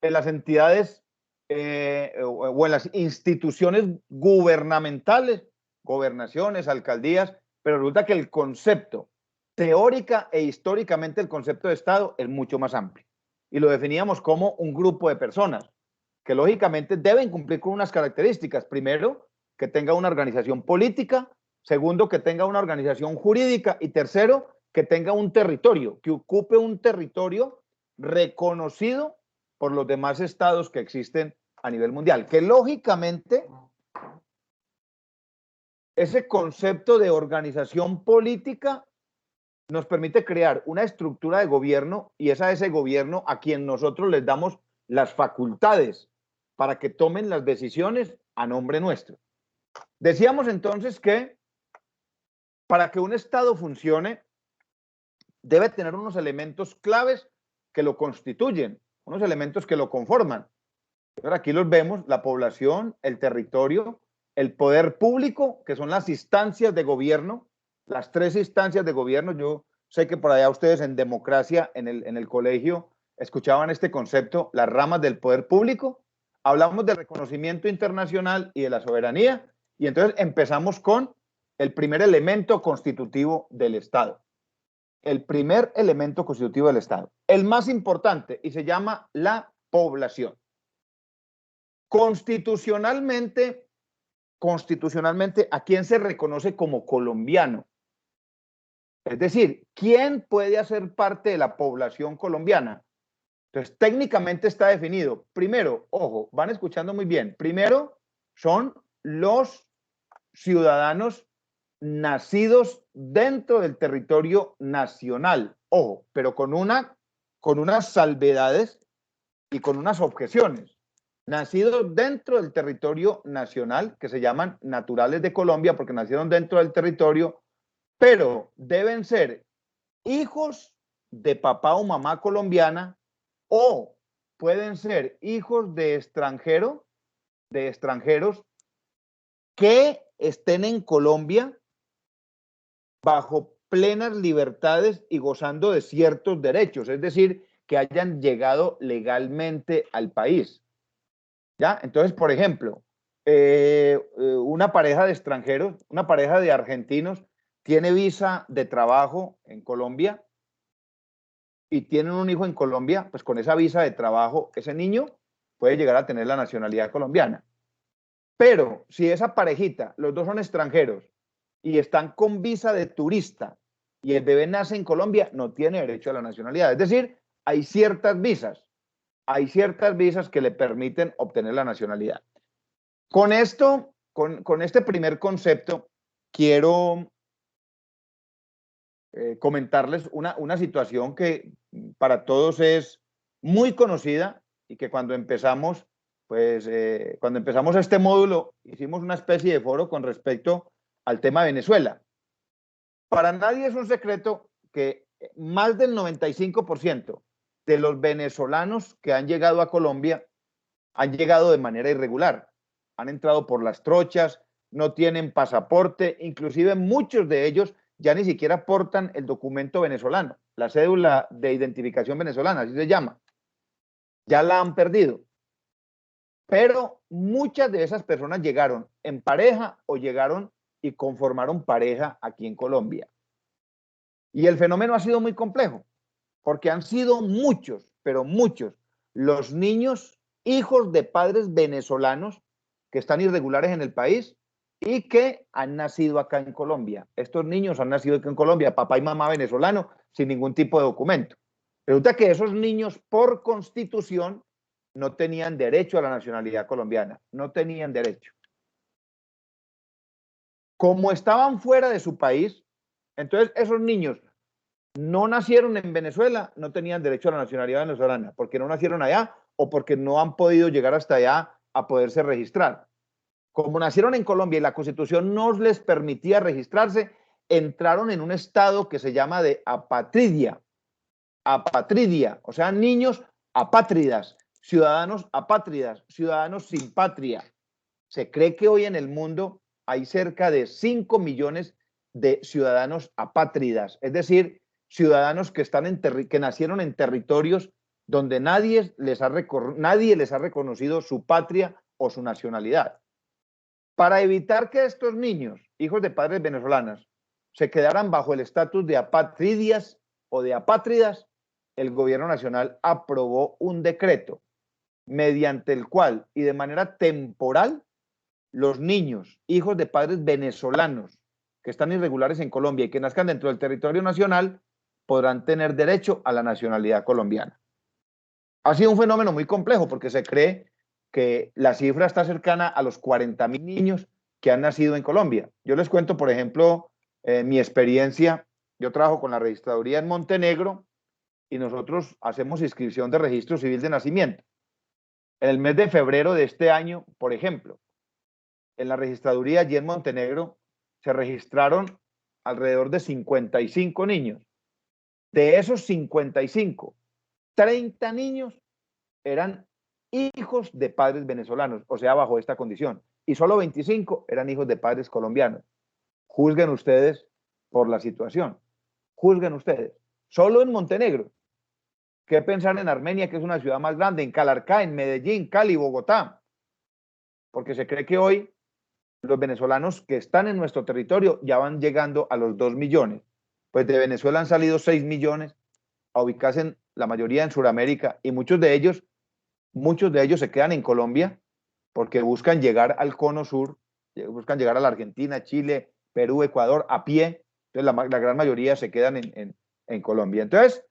en las entidades o en las instituciones gubernamentales, gobernaciones, alcaldías, pero resulta que el concepto, teórica e históricamente el concepto de Estado es mucho más amplio. Y lo definíamos como un grupo de personas. que lógicamente deben cumplir con unas características. Primero, que tenga una organización política. Segundo, que tenga una organización jurídica. Y tercero, que tenga un territorio, que ocupe un territorio reconocido por los demás estados que existen a nivel mundial. Que lógicamente ese concepto de organización política nos permite crear una estructura de gobierno y es a ese gobierno a quien nosotros les damos las facultades para que tomen las decisiones a nombre nuestro. Decíamos entonces que para que un Estado funcione debe tener unos elementos claves que lo constituyen, unos elementos que lo conforman. Ahora aquí los vemos: la población, el territorio, el poder público, que son las instancias de gobierno, las 3 instancias de gobierno. Yo sé que por allá ustedes en democracia, en el colegio, escuchaban este concepto, las ramas del poder público. Hablamos del reconocimiento internacional y de la soberanía, y entonces empezamos con el primer elemento constitutivo del Estado. El primer elemento constitutivo del Estado, el más importante, y se llama la población. Constitucionalmente, ¿a quién se reconoce como colombiano? Es decir, ¿quién puede hacer parte de la población colombiana? Entonces, técnicamente está definido. Primero, ojo, van escuchando muy bien. Primero, son los ciudadanos nacidos dentro del territorio nacional. Ojo, pero con unas salvedades y con unas objeciones. Nacidos dentro del territorio nacional, que se llaman naturales de Colombia porque nacieron dentro del territorio, pero deben ser hijos de papá o mamá colombiana, o pueden ser hijos de extranjeros que estén en Colombia bajo plenas libertades y gozando de ciertos derechos, es decir, que hayan llegado legalmente al país. ¿Ya? Entonces, por ejemplo, una pareja de extranjeros, una pareja de argentinos, tiene visa de trabajo en Colombia y tienen un hijo en Colombia, pues con esa visa de trabajo, ese niño puede llegar a tener la nacionalidad colombiana. Pero si esa parejita, los dos son extranjeros y están con visa de turista y el bebé nace en Colombia, no tiene derecho a la nacionalidad. Es decir, hay ciertas visas que le permiten obtener la nacionalidad. Con esto, con este primer concepto, quiero comentarles una situación que para todos es muy conocida y que cuando empezamos este módulo, hicimos una especie de foro con respecto al tema de Venezuela. Para nadie es un secreto que más del 95% de los venezolanos que han llegado a Colombia han llegado de manera irregular. Han entrado por las trochas, no tienen pasaporte, inclusive muchos de ellos ya ni siquiera portan el documento venezolano, la cédula de identificación venezolana, así se llama. Ya la han perdido. Pero muchas de esas personas llegaron en pareja o llegaron y conformaron pareja aquí en Colombia. Y el fenómeno ha sido muy complejo, porque han sido muchos, pero muchos, los niños hijos de padres venezolanos que están irregulares en el país y que han nacido acá en Colombia. Estos niños han nacido acá en Colombia, papá y mamá venezolano, sin ningún tipo de documento. Resulta que esos niños, por constitución, no tenían derecho a la nacionalidad colombiana, no tenían derecho. Como estaban fuera de su país, entonces esos niños no nacieron en Venezuela, no tenían derecho a la nacionalidad venezolana, porque no nacieron allá o porque no han podido llegar hasta allá a poderse registrar. Como nacieron en Colombia y la Constitución no les permitía registrarse, entraron en un estado que se llama de apatridia. Apatridia, o sea, niños apátridas, ciudadanos apátridas, ciudadanos sin patria. Se cree que hoy en el mundo hay cerca de 5 millones de ciudadanos apátridas, es decir, ciudadanos que nacieron en territorios donde nadie les ha reconocido su patria o su nacionalidad. Para evitar que estos niños, hijos de padres venezolanos, se quedaran bajo el estatus de apatridias o de apátridas, el gobierno nacional aprobó un decreto mediante el cual y de manera temporal los niños, hijos de padres venezolanos que están irregulares en Colombia y que nazcan dentro del territorio nacional, podrán tener derecho a la nacionalidad colombiana. Ha sido un fenómeno muy complejo porque se cree que la cifra está cercana a los 40.000 niños que han nacido en Colombia. Yo les cuento, por ejemplo, mi experiencia. Yo trabajo con la registraduría en Montenegro y nosotros hacemos inscripción de registro civil de nacimiento. En el mes de febrero de este año, por ejemplo, en la registraduría allí en Montenegro se registraron alrededor de 55 niños. De esos 55, 30 niños eran hijos de padres venezolanos, o sea, bajo esta condición, y solo 25 eran hijos de padres colombianos. Juzguen ustedes por la situación. Juzguen ustedes. Solo en Montenegro. ¿Qué pensar en Armenia, que es una ciudad más grande, en Calarcá, en Medellín, Cali, Bogotá? Porque se cree que hoy los venezolanos que están en nuestro territorio ya van llegando a los 2 millones. Pues de Venezuela han salido 6 millones a ubicarse en la mayoría en Sudamérica y muchos de ellos se quedan en Colombia porque buscan llegar al cono sur, buscan llegar a la Argentina, Chile, Perú, Ecuador a pie. Entonces la gran mayoría se quedan en Colombia. Entonces,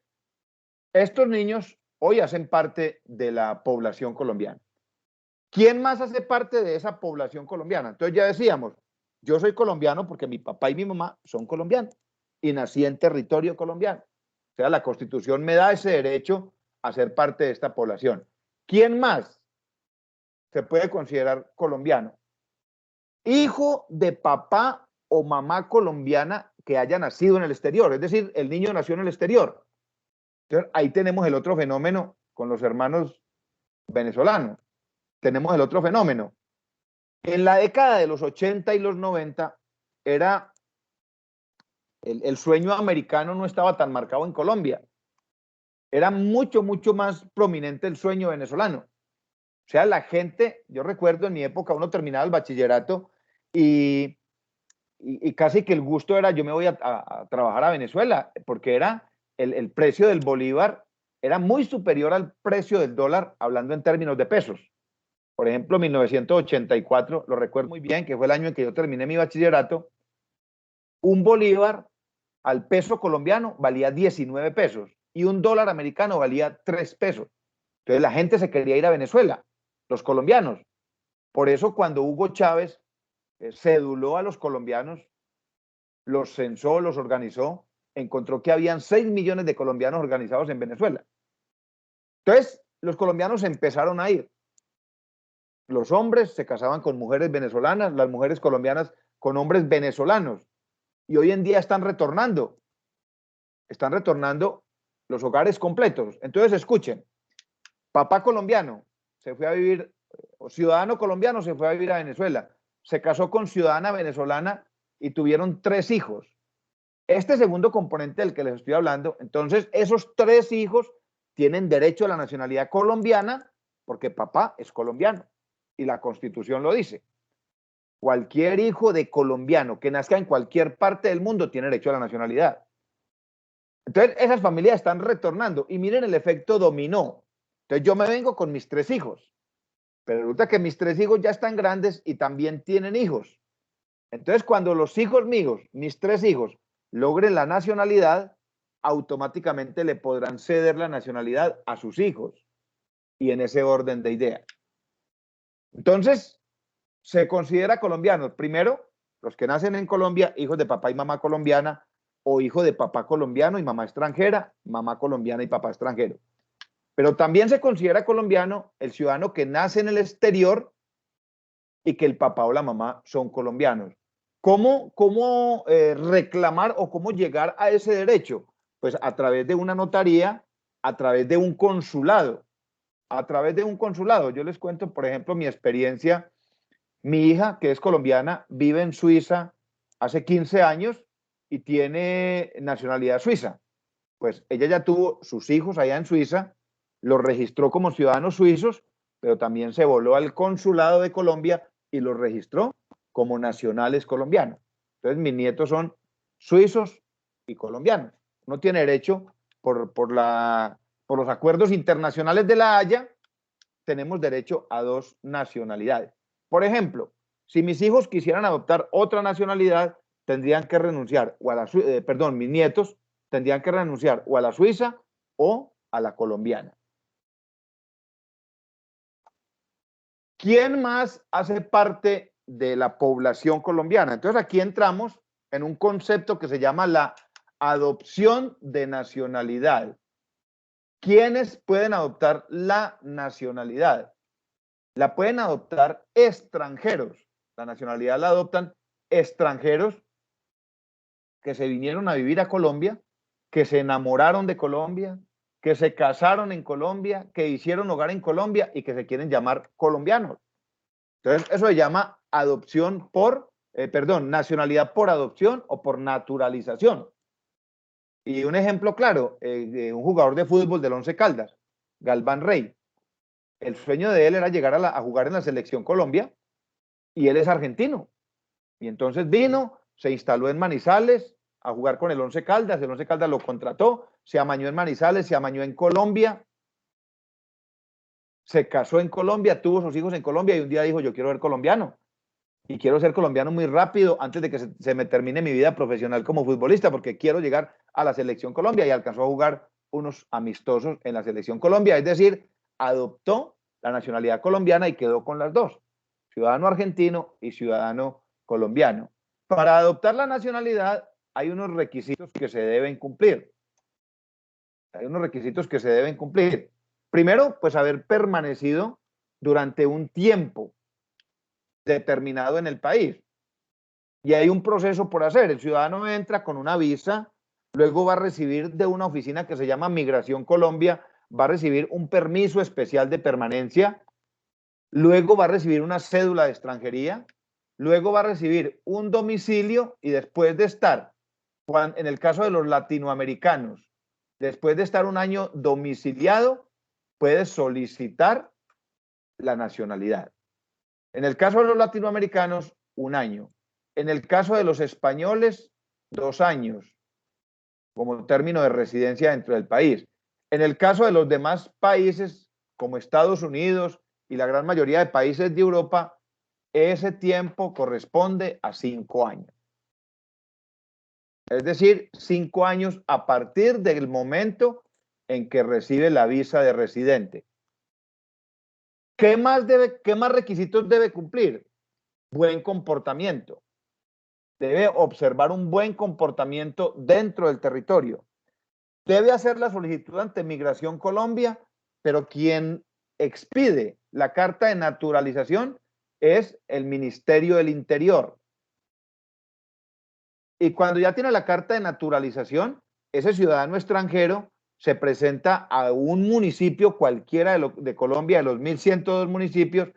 estos niños hoy hacen parte de la población colombiana. ¿Quién más hace parte de esa población colombiana? Entonces ya decíamos, yo soy colombiano porque mi papá y mi mamá son colombianos y nací en territorio colombiano. O sea, la Constitución me da ese derecho a ser parte de esta población. ¿Quién más se puede considerar colombiano? Hijo de papá o mamá colombiana que haya nacido en el exterior, es decir, el niño nació en el exterior. Entonces, ahí tenemos el otro fenómeno con los hermanos venezolanos. Tenemos el otro fenómeno. En la década de los 80 y los 90, era el sueño americano no estaba tan marcado en Colombia. Era mucho, mucho más prominente el sueño venezolano. O sea, la gente, yo recuerdo en mi época, uno terminaba el bachillerato y casi que el gusto era, yo me voy a trabajar a Venezuela, porque era el precio del bolívar era muy superior al precio del dólar, hablando en términos de pesos. Por ejemplo, 1984, lo recuerdo muy bien, que fue el año en que yo terminé mi bachillerato, un bolívar al peso colombiano valía 19 pesos y un dólar americano valía 3 pesos. Entonces la gente se quería ir a Venezuela, los colombianos. Por eso cuando Hugo Chávez ceduló a los colombianos, los censó, los organizó, encontró que habían 6 millones de colombianos organizados en Venezuela. Entonces los colombianos empezaron a ir. Los hombres se casaban con mujeres venezolanas, las mujeres colombianas con hombres venezolanos. Y hoy en día están retornando los hogares completos. Entonces, escuchen, papá colombiano se fue a vivir, o ciudadano colombiano se fue a vivir a Venezuela, se casó con ciudadana venezolana y tuvieron 3 hijos. Este segundo componente del que les estoy hablando, entonces, esos 3 hijos tienen derecho a la nacionalidad colombiana porque papá es colombiano y la Constitución lo dice. Cualquier hijo de colombiano que nazca en cualquier parte del mundo tiene derecho a la nacionalidad. Entonces, esas familias están retornando y miren el efecto dominó. Entonces, yo me vengo con mis 3 hijos, pero resulta que mis 3 hijos ya están grandes y también tienen hijos. Entonces, cuando los hijos míos, mis 3 hijos, logren la nacionalidad, automáticamente le podrán ceder la nacionalidad a sus hijos y en ese orden de ideas. Entonces, se considera colombianos, primero, los que nacen en Colombia, hijos de papá y mamá colombiana, o hijo de papá colombiano y mamá extranjera, mamá colombiana y papá extranjero. Pero también se considera colombiano el ciudadano que nace en el exterior y que el papá o la mamá son colombianos. ¿Cómo reclamar o cómo llegar a ese derecho? Pues a través de una notaría, a través de un consulado. A través de un consulado. Yo les cuento, por ejemplo, mi experiencia. Mi hija, que es colombiana, vive en Suiza hace 15 años y tiene nacionalidad suiza. Pues ella ya tuvo sus hijos allá en Suiza, los registró como ciudadanos suizos, pero también se voló al consulado de Colombia y los registró como nacionales colombianos. Entonces mis nietos son suizos y colombianos. No tiene derecho por los acuerdos internacionales de La Haya tenemos derecho a 2 nacionalidades. Por ejemplo, si mis hijos quisieran adoptar otra nacionalidad, tendrían que renunciar, o a la, perdón, mis nietos tendrían que renunciar o a la suiza o a la colombiana. ¿Quién más hace parte de la población colombiana? Entonces aquí entramos en un concepto que se llama la adopción de nacionalidad. ¿Quiénes pueden adoptar la nacionalidad? La pueden adoptar extranjeros. La nacionalidad la adoptan extranjeros que se vinieron a vivir a Colombia, que se enamoraron de Colombia, que se casaron en Colombia, que hicieron hogar en Colombia y que se quieren llamar colombianos. Entonces, eso se llama adopción por, nacionalidad por adopción o por naturalización. Y un ejemplo claro, un jugador de fútbol del Once Caldas, Galván Rey. El sueño de él era llegar a jugar en la selección Colombia y él es argentino. Y entonces vino, se instaló en Manizales a jugar con el Once Caldas lo contrató, se amañó en Manizales, se amañó en Colombia, se casó en Colombia, tuvo sus hijos en Colombia y un día dijo, yo quiero ser colombiano y quiero ser colombiano muy rápido antes de que se me termine mi vida profesional como futbolista porque quiero llegar a la selección Colombia y alcanzó a jugar unos amistosos en la selección Colombia, es decir, adoptó la nacionalidad colombiana y quedó con las dos, ciudadano argentino y ciudadano colombiano. Para adoptar la nacionalidad hay unos requisitos que se deben cumplir. Hay unos requisitos que se deben cumplir. Primero, pues haber permanecido durante un tiempo determinado en el país. Y hay un proceso por hacer. El ciudadano entra con una visa, luego va a recibir de una oficina que se llama Migración Colombia, va a recibir un permiso especial de permanencia, luego va a recibir una cédula de extranjería, luego va a recibir un domicilio y después de estar, en el caso de los latinoamericanos, después de estar un año domiciliado, puede solicitar la nacionalidad. En el caso de los latinoamericanos, 1 año. En el caso de los españoles, 2 años como término de residencia dentro del país. En el caso de los demás países, como Estados Unidos y la gran mayoría de países de Europa, ese tiempo corresponde a 5 años. Es decir, 5 años a partir del momento en que recibe la visa de residente. ¿Qué más requisitos debe cumplir? Buen comportamiento. Debe observar un buen comportamiento dentro del territorio. Debe hacer la solicitud ante Migración Colombia, pero quien expide la carta de naturalización es el Ministerio del Interior. Y cuando ya tiene la carta de naturalización, ese ciudadano extranjero se presenta a un municipio cualquiera de Colombia, de los 1.102 municipios,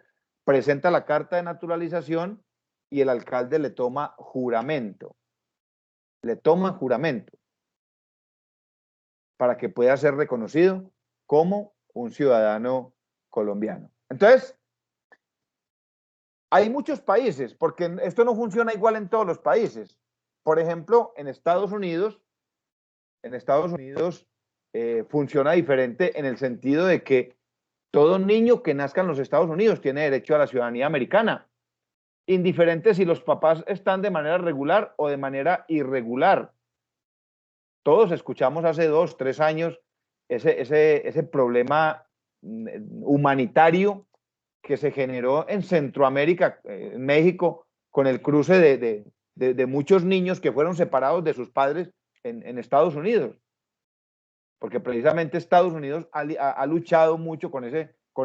presenta la carta de naturalización y el alcalde le toma juramento. Le toma juramento para que pueda ser reconocido como un ciudadano colombiano. Entonces, hay muchos países, porque esto no funciona igual en todos los países. Por ejemplo, en Estados Unidos funciona diferente en el sentido de que todo niño que nazca en los Estados Unidos tiene derecho a la ciudadanía americana, indiferente si los papás están de manera regular o de manera irregular. Todos escuchamos hace 2, 3 años ese problema humanitario que se generó en Centroamérica, en México, con el cruce de muchos niños que fueron separados de sus padres en Estados Unidos. Porque precisamente Estados Unidos ha luchado mucho con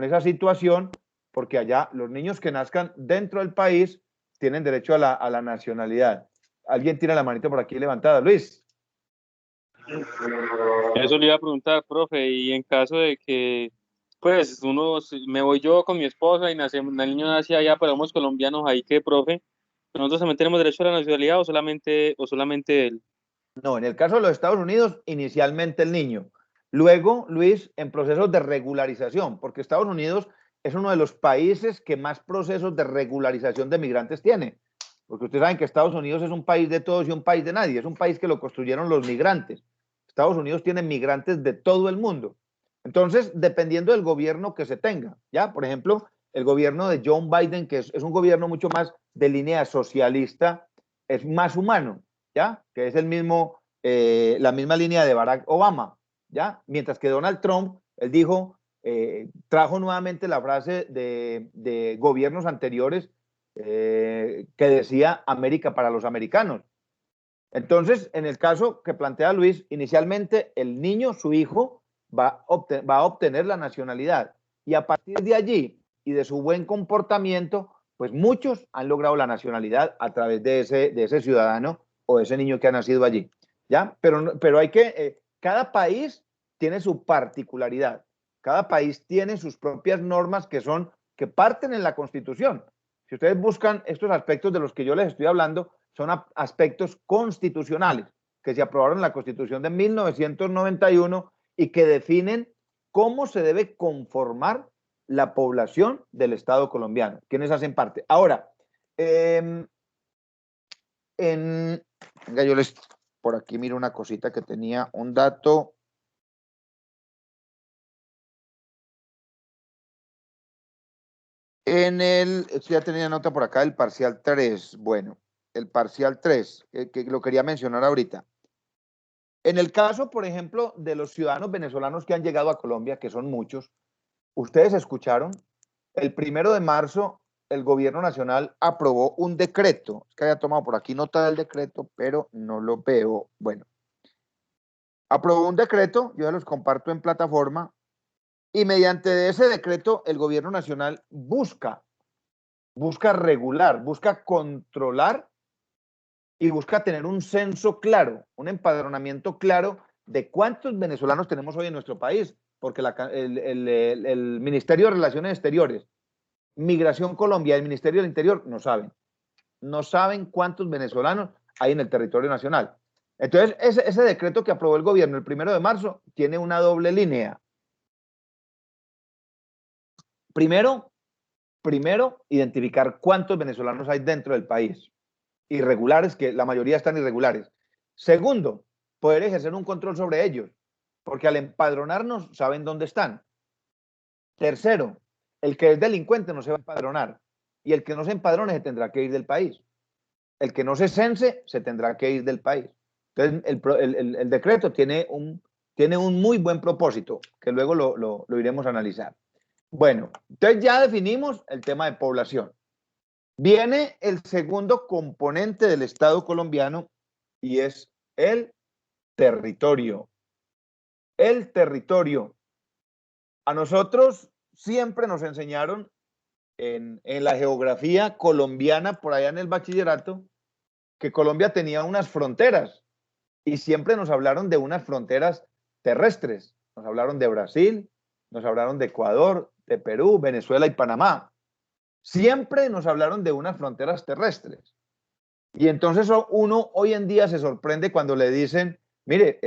esa situación, porque allá los niños que nazcan dentro del país tienen derecho a la nacionalidad. ¿Alguien tiene la manita por aquí levantada? Luis.
Eso le iba a preguntar, profe, y en caso de que, pues, me voy yo con mi esposa y el niño nace allá, pero somos colombianos, ahí que, profe, ¿nosotros también tenemos derecho a la nacionalidad o solamente él?
No, en el caso de los Estados Unidos, inicialmente el niño. Luego, Luis, en procesos de regularización, porque Estados Unidos es uno de los países que más procesos de regularización de migrantes tiene. Porque ustedes saben que Estados Unidos es un país de todos y un país de nadie. Es un país que lo construyeron los migrantes. Estados Unidos tiene migrantes de todo el mundo. Entonces, dependiendo del gobierno que se tenga, ¿ya? Por ejemplo, el gobierno de John Biden, que es un gobierno mucho más de línea socialista, es más humano, ¿ya? Que es el mismo, la misma línea de Barack Obama, ¿ya? Mientras que Donald Trump, él dijo, trajo nuevamente la frase de gobiernos anteriores que decía América para los americanos. Entonces, en el caso que plantea Luis, inicialmente el niño, su hijo, va a obtener la nacionalidad y a partir de allí y de su buen comportamiento, pues muchos han logrado la nacionalidad a través de ese ciudadano o de ese niño que ha nacido allí, ¿ya? Pero hay que, cada país tiene su particularidad, cada país tiene sus propias normas que parten en la Constitución. Si ustedes buscan estos aspectos de los que yo les estoy hablando, son aspectos constitucionales que se aprobaron en la Constitución de 1991 y que definen cómo se debe conformar la población del Estado colombiano, quienes hacen parte. Ahora, venga, yo les por aquí miro una cosita que tenía un dato. Ya tenía nota por acá del parcial 3. Bueno, el parcial 3, que lo quería mencionar ahorita. En el caso, por ejemplo, de los ciudadanos venezolanos que han llegado a Colombia, que son muchos, ustedes escucharon, el 1 de marzo el gobierno nacional aprobó un decreto. Es que había tomado por aquí nota del decreto, pero no lo veo. Bueno, aprobó un decreto, yo se los comparto en plataforma, y mediante ese decreto el gobierno nacional busca regular, busca controlar y busca tener un censo claro, un empadronamiento claro de cuántos venezolanos tenemos hoy en nuestro país, porque el Ministerio de Relaciones Exteriores, Migración Colombia, el Ministerio del Interior no saben cuántos venezolanos hay en el territorio nacional. Entonces, ese decreto que aprobó el gobierno el 1 de marzo tiene una doble línea. Primero, identificar cuántos venezolanos hay dentro del país. Irregulares, que la mayoría están irregulares. Segundo, poder ejercer un control sobre ellos, porque al empadronarnos saben dónde están. Tercero, el que es delincuente no se va a empadronar y el que no se empadrone se tendrá que ir del país. El que no se cense se tendrá que ir del país. Entonces, el decreto tiene un muy buen propósito, que luego lo iremos a analizar. Bueno, entonces ya definimos el tema de población. Viene el segundo componente del Estado colombiano y es el territorio. El territorio. A nosotros siempre nos enseñaron en la geografía colombiana, por allá en el bachillerato, que Colombia tenía unas fronteras y siempre nos hablaron de unas fronteras terrestres. Nos hablaron de Brasil, nos hablaron de Ecuador, de Perú, Venezuela y Panamá. Siempre nos hablaron de unas fronteras terrestres. Y entonces uno hoy en día se sorprende cuando le dicen, mire,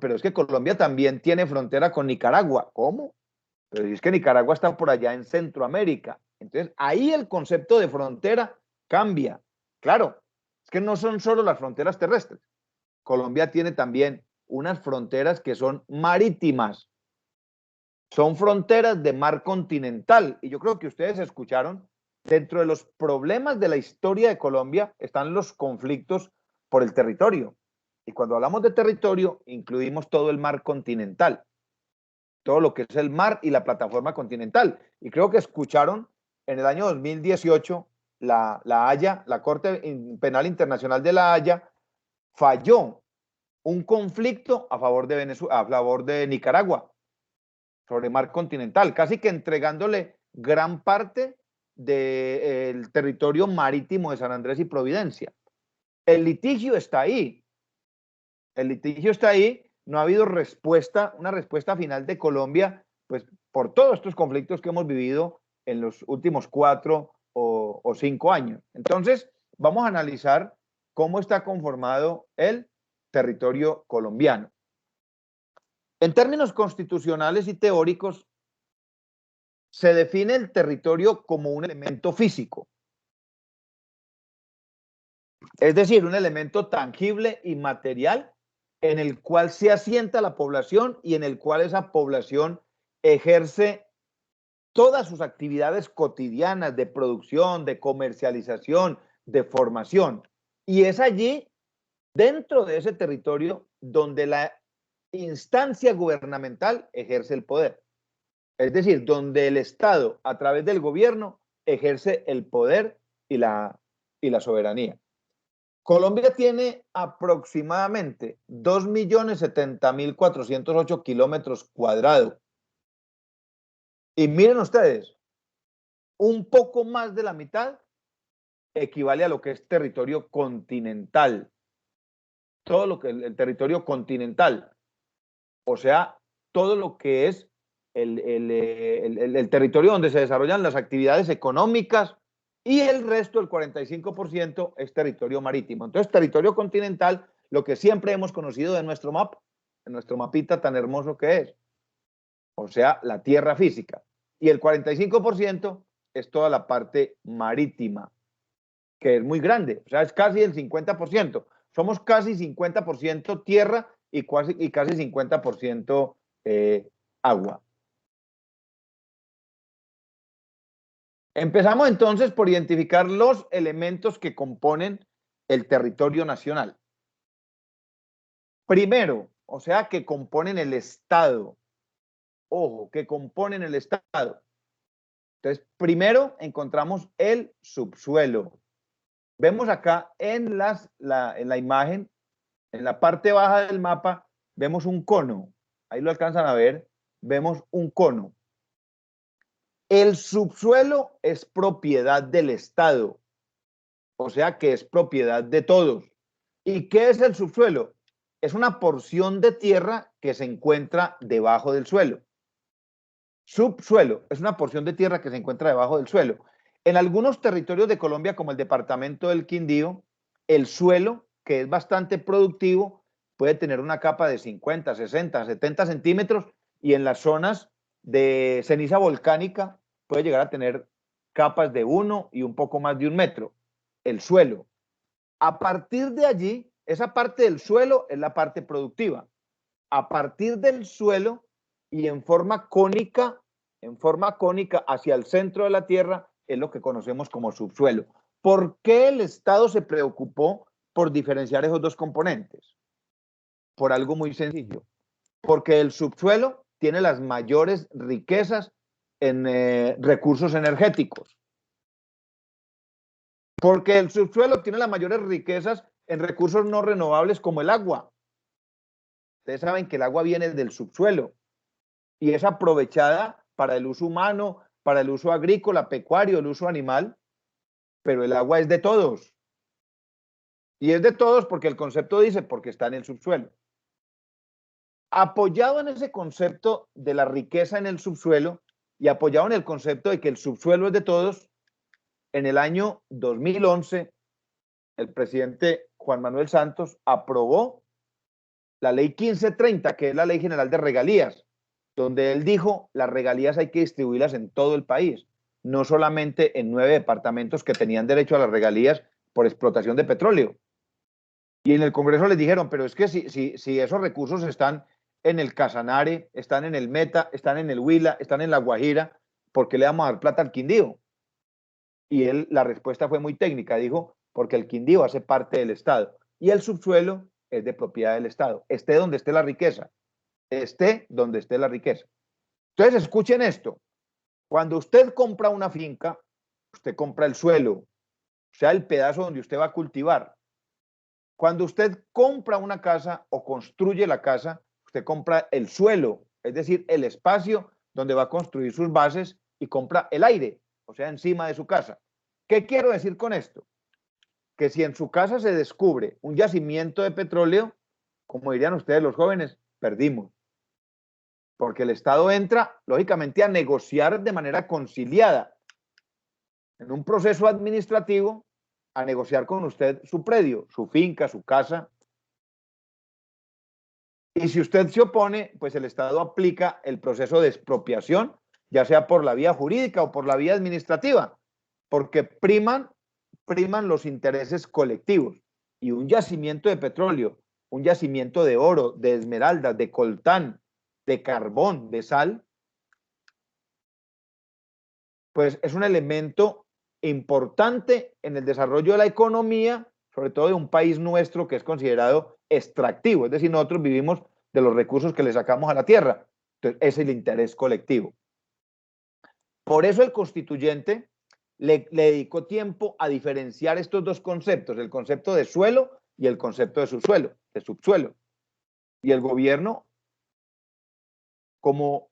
pero es que Colombia también tiene frontera con Nicaragua. ¿Cómo? Pero es que Nicaragua está por allá en Centroamérica. Entonces, ahí el concepto de frontera cambia. Claro, es que no son solo las fronteras terrestres. Colombia tiene también unas fronteras que son marítimas. Son fronteras de mar continental. Y yo creo que ustedes escucharon, dentro de los problemas de la historia de Colombia están los conflictos por el territorio. Y cuando hablamos de territorio, incluimos todo el mar continental. Todo lo que es el mar y la plataforma continental. Y creo que escucharon en el año 2018 la Haya, la Corte Penal Internacional de la Haya, falló un conflicto a favor de Venezuela, a favor de Nicaragua, sobre mar continental, casi que entregándole gran parte del territorio marítimo de San Andrés y Providencia. El litigio está ahí. El litigio está ahí. No ha habido respuesta, una respuesta final de Colombia, pues por todos estos conflictos que hemos vivido en los últimos 4 o 5 años. Entonces, vamos a analizar cómo está conformado el territorio colombiano. En términos constitucionales y teóricos, se define el territorio como un elemento físico. Es decir, un elemento tangible y material en el cual se asienta la población y en el cual esa población ejerce todas sus actividades cotidianas de producción, de comercialización, de formación. Y es allí, dentro de ese territorio, donde la instancia gubernamental ejerce el poder. Es decir, donde el Estado, a través del gobierno, ejerce el poder y la soberanía. Colombia tiene aproximadamente 2.070.408 kilómetros cuadrados. Y miren ustedes, un poco más de la mitad equivale a lo que es territorio continental. Todo lo que el territorio continental. O sea, todo lo que es el territorio donde se desarrollan las actividades económicas, y el resto, el 45%, es territorio marítimo. Entonces, territorio continental, lo que siempre hemos conocido de nuestro mapa, de nuestro mapita tan hermoso que es. O sea, la tierra física. Y el 45% es toda la parte marítima, que es muy grande. O sea, es casi el 50%. Somos casi 50% tierra y casi 50% agua. Empezamos entonces por identificar los elementos que componen el territorio nacional. Primero, o sea, que componen el Estado. Ojo, que componen el Estado. Entonces, primero encontramos el subsuelo. Vemos acá en la imagen, en la parte baja del mapa, vemos un cono. Ahí lo alcanzan a ver. Vemos un cono. El subsuelo es propiedad del Estado, o sea que es propiedad de todos. ¿Y qué es el subsuelo? Es una porción de tierra que se encuentra debajo del suelo. Subsuelo es una porción de tierra que se encuentra debajo del suelo. En algunos territorios de Colombia, como el departamento del Quindío, el suelo, que es bastante productivo, puede tener una capa de 50, 60, 70 centímetros, y en las zonas de ceniza volcánica puede llegar a tener capas de 1 y un poco más de 1 metro, el suelo. A partir de allí, esa parte del suelo es la parte productiva. A partir del suelo y en forma cónica hacia el centro de la tierra, es lo que conocemos como subsuelo. ¿Por qué el Estado se preocupó por diferenciar esos dos componentes? Por algo muy sencillo. Porque el subsuelo tiene las mayores riquezas en recursos energéticos. Porque el subsuelo tiene las mayores riquezas en recursos no renovables como el agua. Ustedes saben que el agua viene del subsuelo y es aprovechada para el uso humano, para el uso agrícola, pecuario, el uso animal, pero el agua es de todos. Y es de todos porque el concepto dice porque está en el subsuelo. Apoyado en ese concepto de la riqueza en el subsuelo y apoyado en el concepto de que el subsuelo es de todos, en el año 2011, el presidente Juan Manuel Santos aprobó la ley 1530, que es la ley general de regalías, donde él dijo las regalías hay que distribuirlas en todo el país, no solamente en 9 departamentos que tenían derecho a las regalías por explotación de petróleo. Y en el Congreso les dijeron, pero es que si esos recursos están en el Casanare, están en el Meta, están en el Huila, están en la Guajira, ¿por qué le vamos a dar plata al Quindío? Y la respuesta fue muy técnica, dijo, porque el Quindío hace parte del Estado y el subsuelo es de propiedad del Estado, esté donde esté la riqueza, esté donde esté la riqueza. Entonces, escuchen esto, cuando usted compra una finca, usted compra el suelo, o sea, el pedazo donde usted va a cultivar. Cuando usted compra una casa o construye la casa, usted compra el suelo, es decir, el espacio donde va a construir sus bases, y compra el aire, o sea, encima de su casa. ¿Qué quiero decir con esto? Que si en su casa se descubre un yacimiento de petróleo, como dirían ustedes los jóvenes, perdimos. Porque el Estado entra, lógicamente, a negociar de manera conciliada, en un proceso administrativo, a negociar con usted su predio, su finca, su casa. Y si usted se opone, pues el Estado aplica el proceso de expropiación, ya sea por la vía jurídica o por la vía administrativa, porque priman los intereses colectivos. Y un yacimiento de petróleo, un yacimiento de oro, de esmeraldas, de coltán, de carbón, de sal, pues es un elemento importante en el desarrollo de la economía, sobre todo de un país nuestro que es considerado extractivo, es decir, nosotros vivimos de los recursos que le sacamos a la tierra. Entonces, ese es el interés colectivo. Por eso el constituyente le dedicó tiempo a diferenciar estos dos conceptos, el concepto de suelo y el concepto de subsuelo. Y el gobierno, como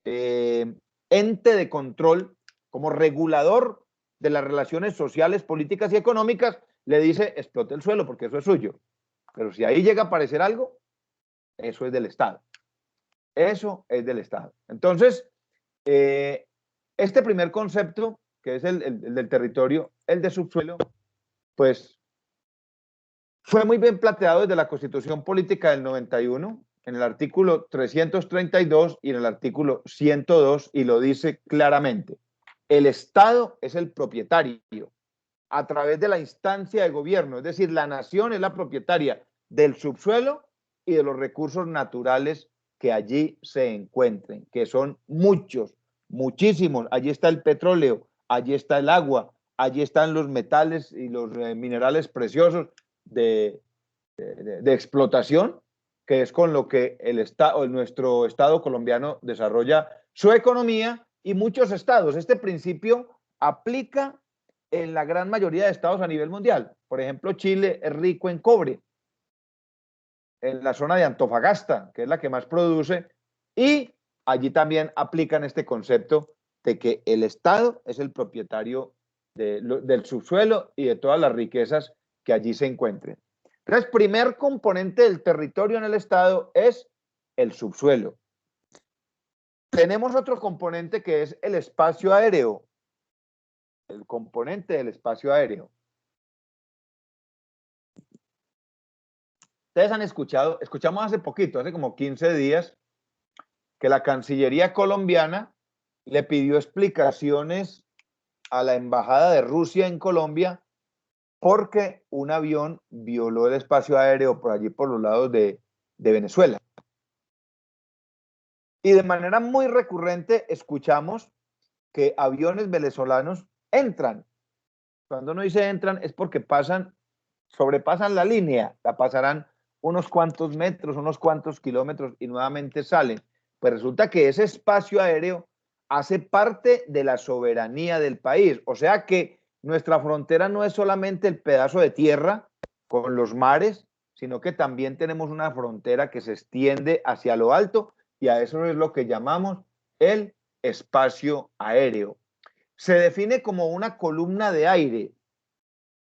ente de control, como regulador de las relaciones sociales, políticas y económicas, le dice, explote el suelo porque eso es suyo. Pero si ahí llega a aparecer algo, eso es del Estado. Eso es del Estado. Entonces, este primer concepto, que es el del territorio, el de subsuelo, pues fue muy bien planteado desde la Constitución Política del 91, en el artículo 332 y en el artículo 102, y lo dice claramente. El Estado es el propietario a través de la instancia de gobierno, es decir, la nación es la propietaria del subsuelo y de los recursos naturales que allí se encuentren, que son muchos, muchísimos. Allí está el petróleo, allí está el agua, allí están los metales y los minerales preciosos de explotación, que es con lo que nuestro Estado colombiano desarrolla su economía, y muchos estados. Este principio aplica en la gran mayoría de estados a nivel mundial. Por ejemplo, Chile es rico en cobre, en la zona de Antofagasta, que es la que más produce, y allí también aplican este concepto de que el Estado es el propietario del subsuelo y de todas las riquezas que allí se encuentren. Entonces, primer componente del territorio en el Estado es el subsuelo. Tenemos otro componente que es el espacio aéreo. El componente del espacio aéreo. Ustedes han escuchamos hace poquito, hace como 15 días, que la Cancillería colombiana le pidió explicaciones a la Embajada de Rusia en Colombia porque un avión violó el espacio aéreo por allí, por los lados de Venezuela. Y de manera muy recurrente escuchamos que aviones venezolanos entran. Cuando uno dice entran es porque sobrepasan la línea, la pasarán unos cuantos metros, unos cuantos kilómetros y nuevamente salen. Pues resulta que ese espacio aéreo hace parte de la soberanía del país. O sea que nuestra frontera no es solamente el pedazo de tierra con los mares, sino que también tenemos una frontera que se extiende hacia lo alto, y a eso es lo que llamamos el espacio aéreo. Se define como una columna de aire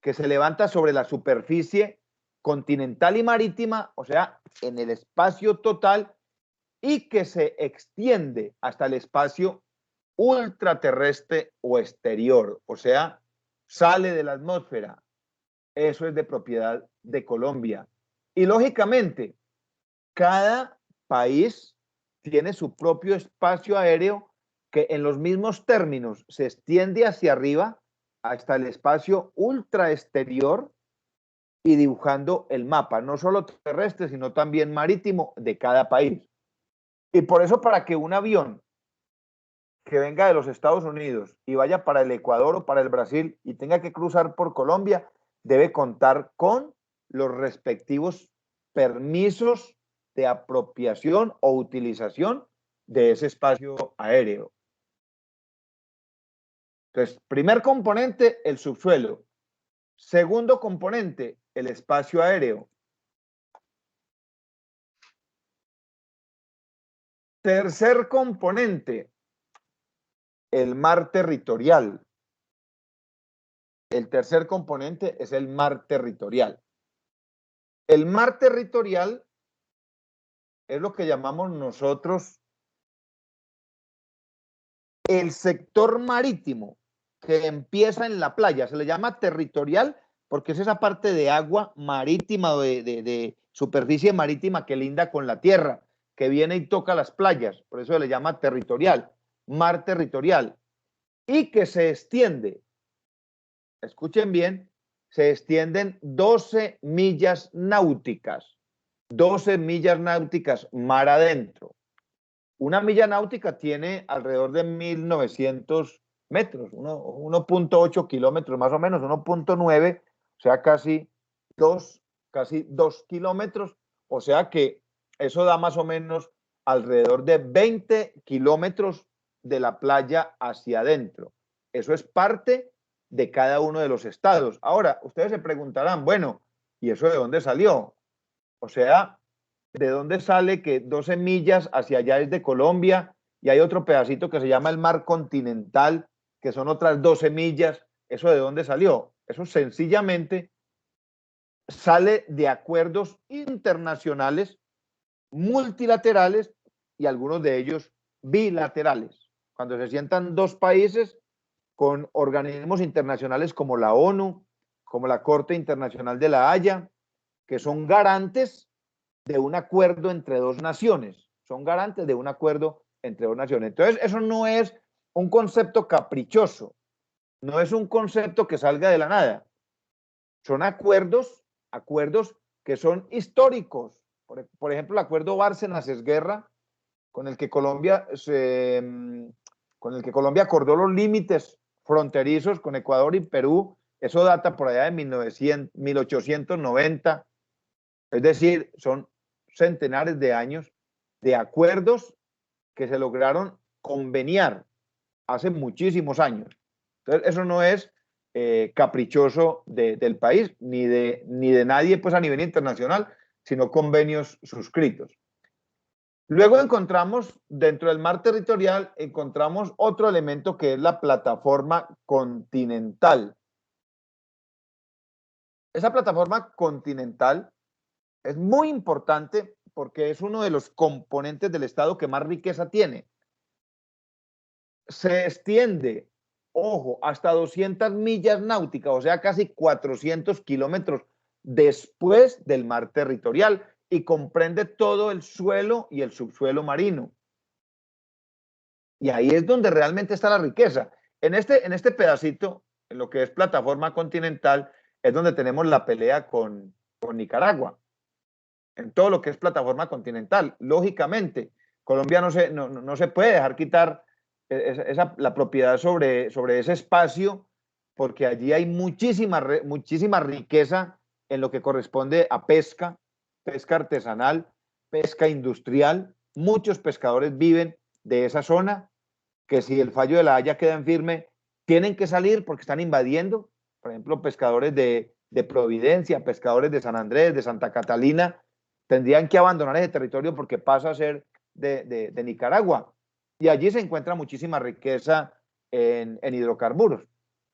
que se levanta sobre la superficie continental y marítima, o sea, en el espacio total, y que se extiende hasta el espacio ultraterrestre o exterior, o sea, sale de la atmósfera. Eso es de propiedad de Colombia. Y lógicamente, cada país tiene su propio espacio aéreo que en los mismos términos se extiende hacia arriba hasta el espacio ultra exterior, y dibujando el mapa, no solo terrestre, sino también marítimo de cada país. Y por eso, para que un avión que venga de los Estados Unidos y vaya para el Ecuador o para el Brasil y tenga que cruzar por Colombia, debe contar con los respectivos permisos de apropiación o utilización de ese espacio aéreo. Entonces, primer componente, el subsuelo. Segundo componente, el espacio aéreo. Tercer componente, el mar territorial. El tercer componente es el mar territorial. El mar territorial es lo que llamamos nosotros el sector marítimo que empieza en la playa. Se le llama territorial porque es esa parte de agua marítima o de superficie marítima que linda con la tierra, que viene y toca las playas. Por eso se le llama territorial, mar territorial. Y que se extiende, escuchen bien, se extienden 12 millas náuticas. 12 millas náuticas mar adentro. Una milla náutica tiene alrededor de 1900 metros, 1.8 kilómetros más o menos, 1.9, o sea, casi 2 kilómetros, o sea que eso da más o menos alrededor de 20 kilómetros de la playa hacia adentro. Eso es parte de cada uno de los estados. Ahora, ustedes se preguntarán, bueno, ¿y eso de dónde salió? O sea, ¿de dónde sale que 12 millas hacia allá es de Colombia y hay otro pedacito que se llama el mar continental, que son otras 12 millas? ¿Eso de dónde salió? Eso sencillamente sale de acuerdos internacionales, multilaterales y algunos de ellos bilaterales. Cuando se sientan dos países con organismos internacionales como la ONU, como la Corte Internacional de la Haya, que son garantes de un acuerdo entre dos naciones, son garantes de un acuerdo entre dos naciones. Entonces, eso no es un concepto caprichoso, no es un concepto que salga de la nada, son acuerdos que son históricos. Por ejemplo, el acuerdo Bárcenas-Esguerra, con el que Colombia acordó los límites fronterizos con Ecuador y Perú, eso data por allá de 1890, es decir, son centenares de años de acuerdos que se lograron conveniar hace muchísimos años. Entonces, eso no es caprichoso del país, ni de nadie pues, a nivel internacional, sino convenios suscritos. Luego encontramos, dentro del mar territorial, encontramos otro elemento que es la plataforma continental. Esa plataforma continental es muy importante porque es uno de los componentes del Estado que más riqueza tiene. Se extiende, ojo, hasta 200 millas náuticas, o sea, casi 400 kilómetros después del mar territorial y comprende todo el suelo y el subsuelo marino. Y ahí es donde realmente está la riqueza. En este pedacito, en lo que es plataforma continental, es donde tenemos la pelea con Nicaragua. En todo lo que es plataforma continental. Lógicamente, Colombia no se puede dejar quitar la propiedad sobre ese espacio, porque allí hay muchísima riqueza en lo que corresponde a pesca artesanal, pesca industrial. Muchos pescadores viven de esa zona, que si el fallo de la Haya queda en firme, tienen que salir porque están invadiendo. Por ejemplo, pescadores de Providencia, pescadores de San Andrés, de Santa Catalina, tendrían que abandonar ese territorio porque pasa a ser de Nicaragua. Y allí se encuentra muchísima riqueza en hidrocarburos,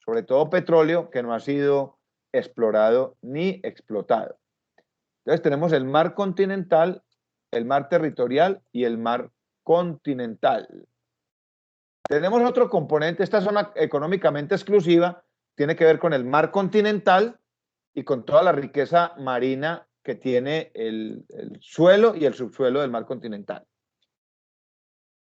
sobre todo petróleo, que no ha sido explorado ni explotado. Entonces tenemos el mar continental, el mar territorial y el mar continental. Tenemos otro componente, esta zona económicamente exclusiva tiene que ver con el mar continental y con toda la riqueza marina que tiene el suelo y el subsuelo del mar continental.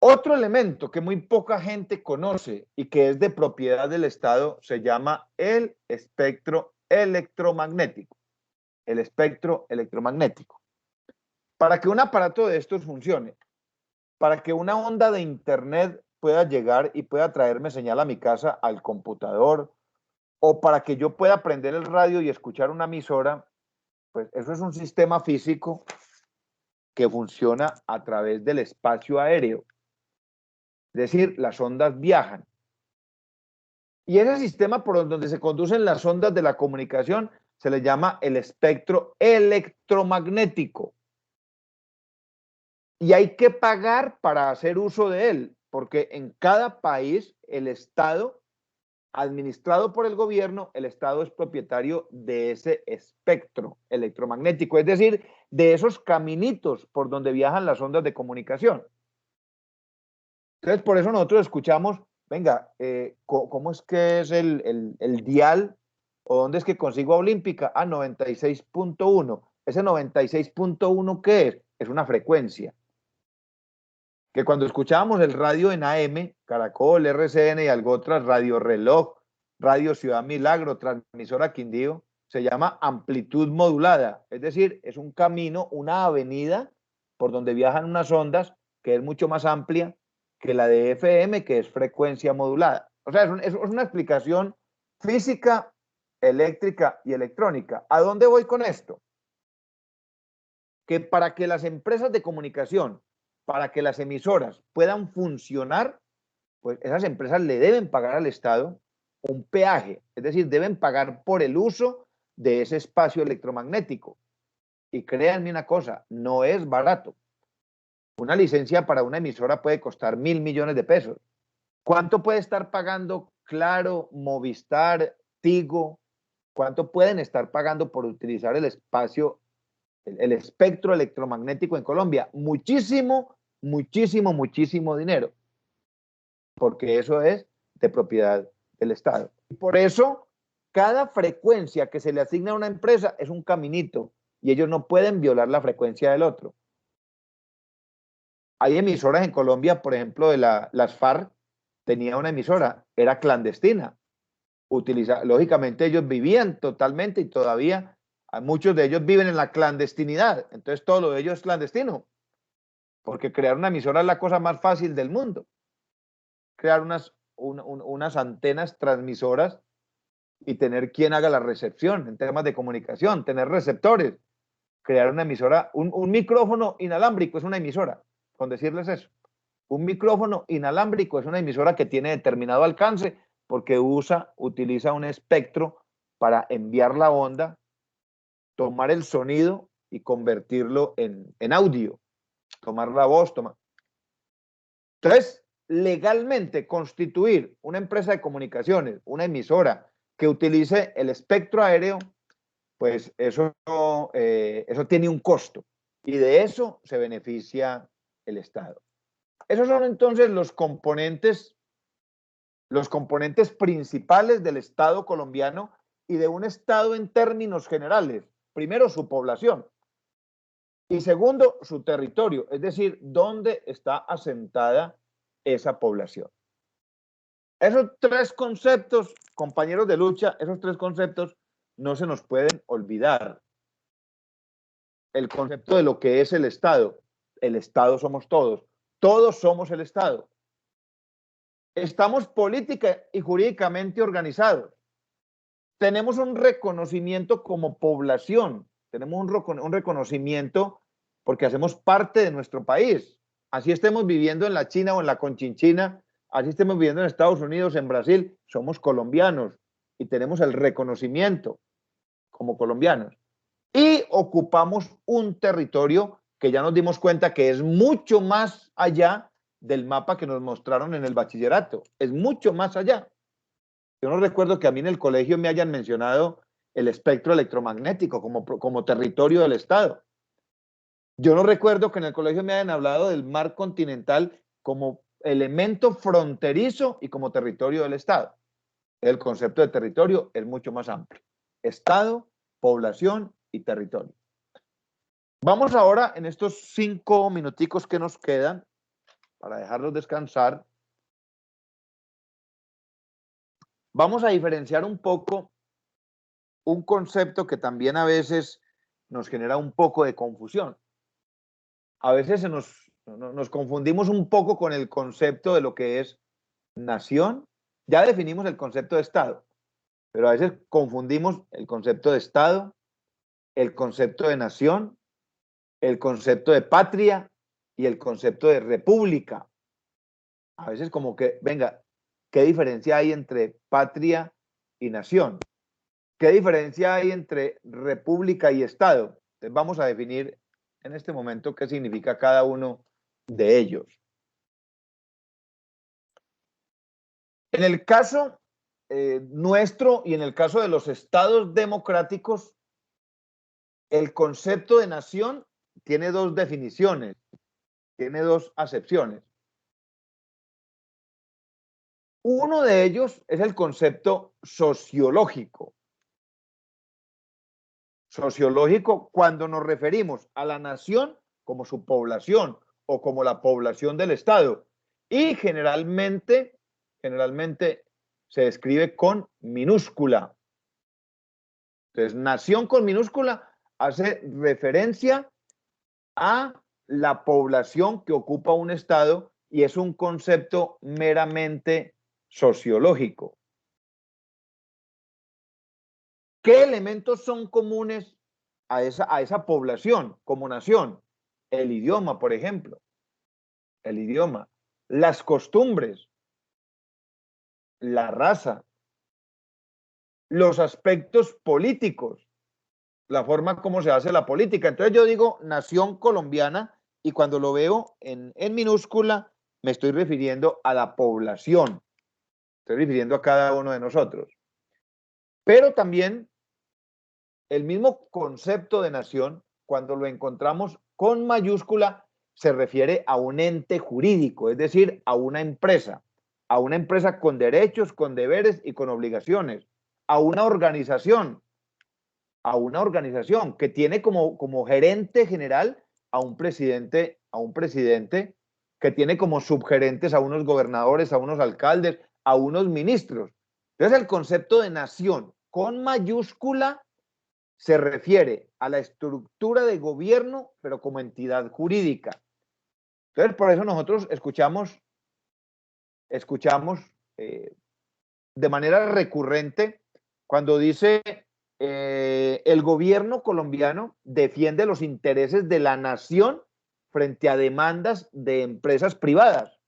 Otro elemento que muy poca gente conoce y que es de propiedad del Estado se llama el espectro electromagnético. El espectro electromagnético. Para que un aparato de estos funcione, para que una onda de internet pueda llegar y pueda traerme señal a mi casa, al computador, o para que yo pueda prender el radio y escuchar una emisora, pues eso es un sistema físico que funciona a través del espacio aéreo. Es decir, las ondas viajan. Y ese sistema por donde se conducen las ondas de la comunicación se le llama el espectro electromagnético. Y hay que pagar para hacer uso de él, porque en cada país el Estado, administrado por el gobierno, el Estado es propietario de ese espectro electromagnético, es decir, de esos caminitos por donde viajan las ondas de comunicación. Entonces, por eso nosotros escuchamos, venga, ¿cómo es que es el dial? ¿O dónde es que consigo a Olímpica? Ah, 96.1. ¿Ese 96.1 qué es? Es una frecuencia. Que cuando escuchábamos el radio en AM, Caracol, RCN y algo otras, Radio Reloj, Radio Ciudad Milagro, Transmisora Quindío, se llama amplitud modulada. Es decir, es un camino, una avenida por donde viajan unas ondas que es mucho más amplia que la de FM, que es frecuencia modulada. O sea, es una explicación física, eléctrica y electrónica. ¿A dónde voy con esto? Que para que las empresas de comunicación, para que las emisoras puedan funcionar, pues esas empresas le deben pagar al Estado un peaje, es decir, deben pagar por el uso de ese espacio electromagnético. Y créanme una cosa, no es barato. Una licencia para una emisora puede costar 1.000 millones de pesos. ¿Cuánto puede estar pagando Claro, Movistar, Tigo? ¿Cuánto pueden estar pagando por utilizar el espacio, el espectro electromagnético en Colombia? Muchísimo, muchísimo, muchísimo dinero. Porque eso es de propiedad del Estado. Por eso, cada frecuencia que se le asigna a una empresa es un caminito y ellos no pueden violar la frecuencia del otro. Hay emisoras en Colombia, por ejemplo, de las FARC, tenía una emisora, era clandestina. Lógicamente ellos vivían totalmente y todavía muchos de ellos viven en la clandestinidad. Entonces todo lo de ellos es clandestino. Porque crear una emisora es la cosa más fácil del mundo. Crear unas antenas transmisoras y tener quien haga la recepción en temas de comunicación, tener receptores. Crear una emisora, un micrófono inalámbrico es una emisora, con decirles eso. Un micrófono inalámbrico es una emisora que tiene determinado alcance porque utiliza un espectro para enviar la onda, tomar el sonido y convertirlo en audio, tomar la voz, Entonces, legalmente constituir una empresa de comunicaciones, una emisora que utilice el espectro aéreo, pues eso tiene un costo y de eso se beneficia el Estado. Esos son entonces los componentes principales del Estado colombiano y de un Estado en términos generales. Primero, su población. Y segundo, su territorio, es decir, dónde está asentada esa población. Esos tres conceptos, compañeros de lucha, esos tres conceptos no se nos pueden olvidar. El concepto de lo que es el Estado. El Estado somos todos. Todos somos el Estado. Estamos política y jurídicamente organizados. Tenemos un reconocimiento como población. Tenemos un reconocimiento porque hacemos parte de nuestro país. Así estemos viviendo en la China o en la Conchinchina, así estemos viviendo en Estados Unidos, en Brasil, somos colombianos y tenemos el reconocimiento como colombianos. Y ocupamos un territorio que ya nos dimos cuenta que es mucho más allá del mapa que nos mostraron en el bachillerato. Es mucho más allá. Yo no recuerdo que a mí en el colegio me hayan mencionado el espectro electromagnético como territorio del Estado. Yo no recuerdo que en el colegio me hayan hablado del mar continental como elemento fronterizo y como territorio del Estado. El concepto de territorio es mucho más amplio. Estado, población y territorio. Vamos ahora, en estos 5 minuticos que nos quedan, para dejarlos descansar, vamos a diferenciar un poco un concepto que también a veces nos genera un poco de confusión. A veces nos confundimos un poco con el concepto de lo que es nación. Ya definimos el concepto de Estado, pero a veces confundimos el concepto de Estado, el concepto de nación, el concepto de patria y el concepto de república. A veces como que, venga, ¿qué diferencia hay entre patria y nación? ¿Qué diferencia hay entre república y Estado? Entonces vamos a definir en este momento qué significa cada uno de ellos. En el caso nuestro y en el caso de los estados democráticos, el concepto de nación tiene 2 definiciones, tiene 2 acepciones. Uno de ellos es el concepto sociológico. Sociológico cuando nos referimos a la nación como su población o como la población del Estado. Y generalmente se describe con minúscula. Entonces, nación con minúscula hace referencia a la población que ocupa un Estado y es un concepto meramente sociológico. ¿Qué elementos son comunes a esa población como nación? El idioma, por ejemplo. El idioma. Las costumbres. La raza. Los aspectos políticos. La forma como se hace la política. Entonces yo digo nación colombiana y cuando lo veo en minúscula me estoy refiriendo a la población. Estoy refiriendo a cada uno de nosotros. Pero también el mismo concepto de nación, cuando lo encontramos con mayúscula, se refiere a un ente jurídico, es decir, a una empresa con derechos, con deberes y con obligaciones, a una organización que tiene como gerente general a un presidente que tiene como subgerentes a unos gobernadores, a unos alcaldes, a unos ministros. Entonces el concepto de nación con mayúscula se refiere a la estructura de gobierno, pero como entidad jurídica. Entonces, por eso nosotros escuchamos de manera recurrente cuando dice el gobierno colombiano defiende los intereses de la nación frente a demandas de empresas privadas.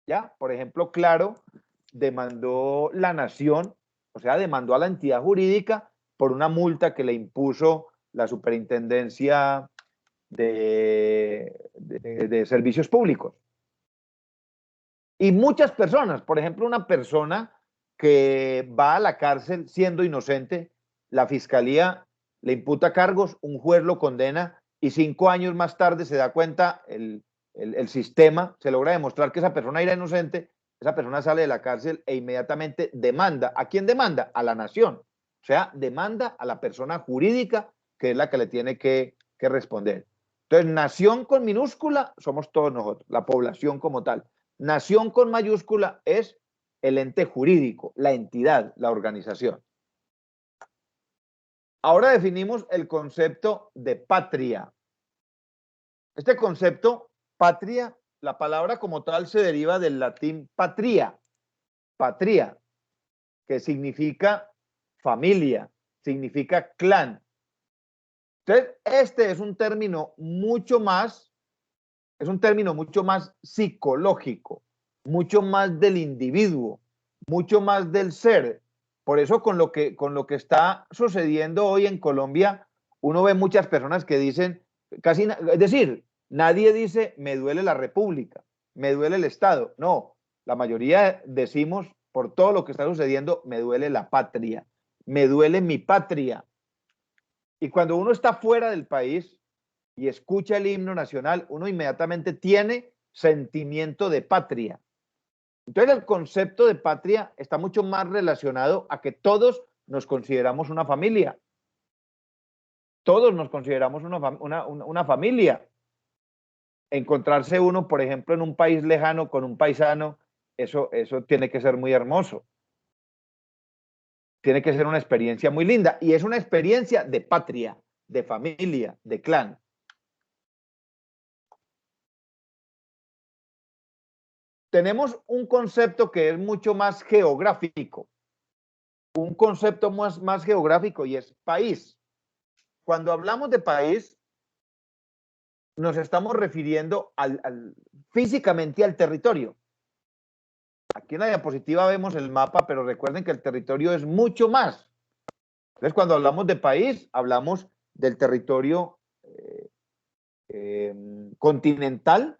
¿Ya? Por ejemplo, Claro demandó la nación, o sea, demandó a la entidad jurídica por una multa que le impuso la Superintendencia de Servicios Públicos. Y muchas personas, por ejemplo, una persona que va a la cárcel siendo inocente, la fiscalía le imputa cargos, un juez lo condena y 5 años más tarde se da cuenta, el sistema se logra demostrar que esa persona era inocente, esa persona sale de la cárcel e inmediatamente demanda. ¿A quién demanda? A la nación. O sea, demanda a la persona jurídica que es la que le tiene que responder. Entonces, nación con minúscula somos todos nosotros, la población como tal. Nación con mayúscula es el ente jurídico, la entidad, la organización. Ahora definimos el concepto de patria. Este concepto, patria, la palabra como tal se deriva del latín patria, patria, que significa familia, significa clan. Entonces, este es un término mucho más psicológico, mucho más del individuo, mucho más del ser. Por eso con lo que está sucediendo hoy en Colombia, uno ve muchas personas que dicen, es decir, nadie dice, me duele la república, me duele el Estado. No, la mayoría decimos, por todo lo que está sucediendo, me duele la patria, me duele mi patria. Y cuando uno está fuera del país y escucha el himno nacional, uno inmediatamente tiene sentimiento de patria. Entonces el concepto de patria está mucho más relacionado a que todos nos consideramos una familia. Todos nos consideramos una familia. Encontrarse uno, por ejemplo, en un país lejano con un paisano, eso tiene que ser muy hermoso. Tiene que ser una experiencia muy linda. Y es una experiencia de patria, de familia, de clan. Tenemos un concepto que es mucho más geográfico, un concepto más geográfico y es país. Cuando hablamos de país, nos estamos refiriendo físicamente al territorio. Aquí en la diapositiva vemos el mapa, pero recuerden que el territorio es mucho más. Entonces, cuando hablamos de país, hablamos del territorio continental,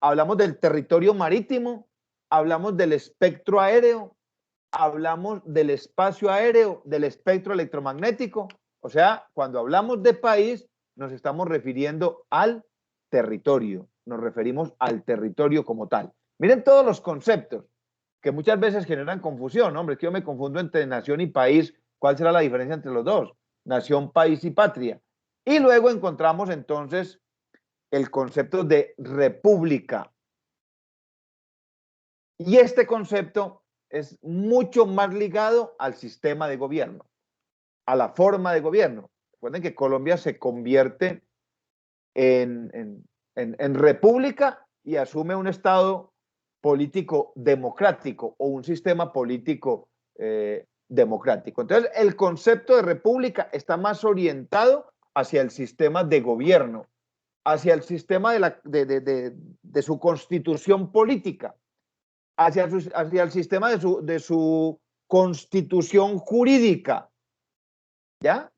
hablamos del territorio marítimo, hablamos del espectro aéreo, hablamos del espacio aéreo, del espectro electromagnético. O sea, cuando hablamos de país, nos estamos refiriendo al territorio, nos referimos al territorio como tal. Miren todos los conceptos que muchas veces generan confusión. Hombre, es que yo me confundo entre nación y país. ¿Cuál será la diferencia entre los dos? Nación, país y patria. Y luego encontramos entonces el concepto de república. Y este concepto es mucho más ligado al sistema de gobierno, a la forma de gobierno. Recuerden que Colombia se convierte en república y asume un estado político democrático o un sistema político democrático. Entonces, el concepto de república está más orientado hacia el sistema de gobierno, hacia el sistema de su constitución política, hacia el sistema de su constitución jurídica. ¿Ya?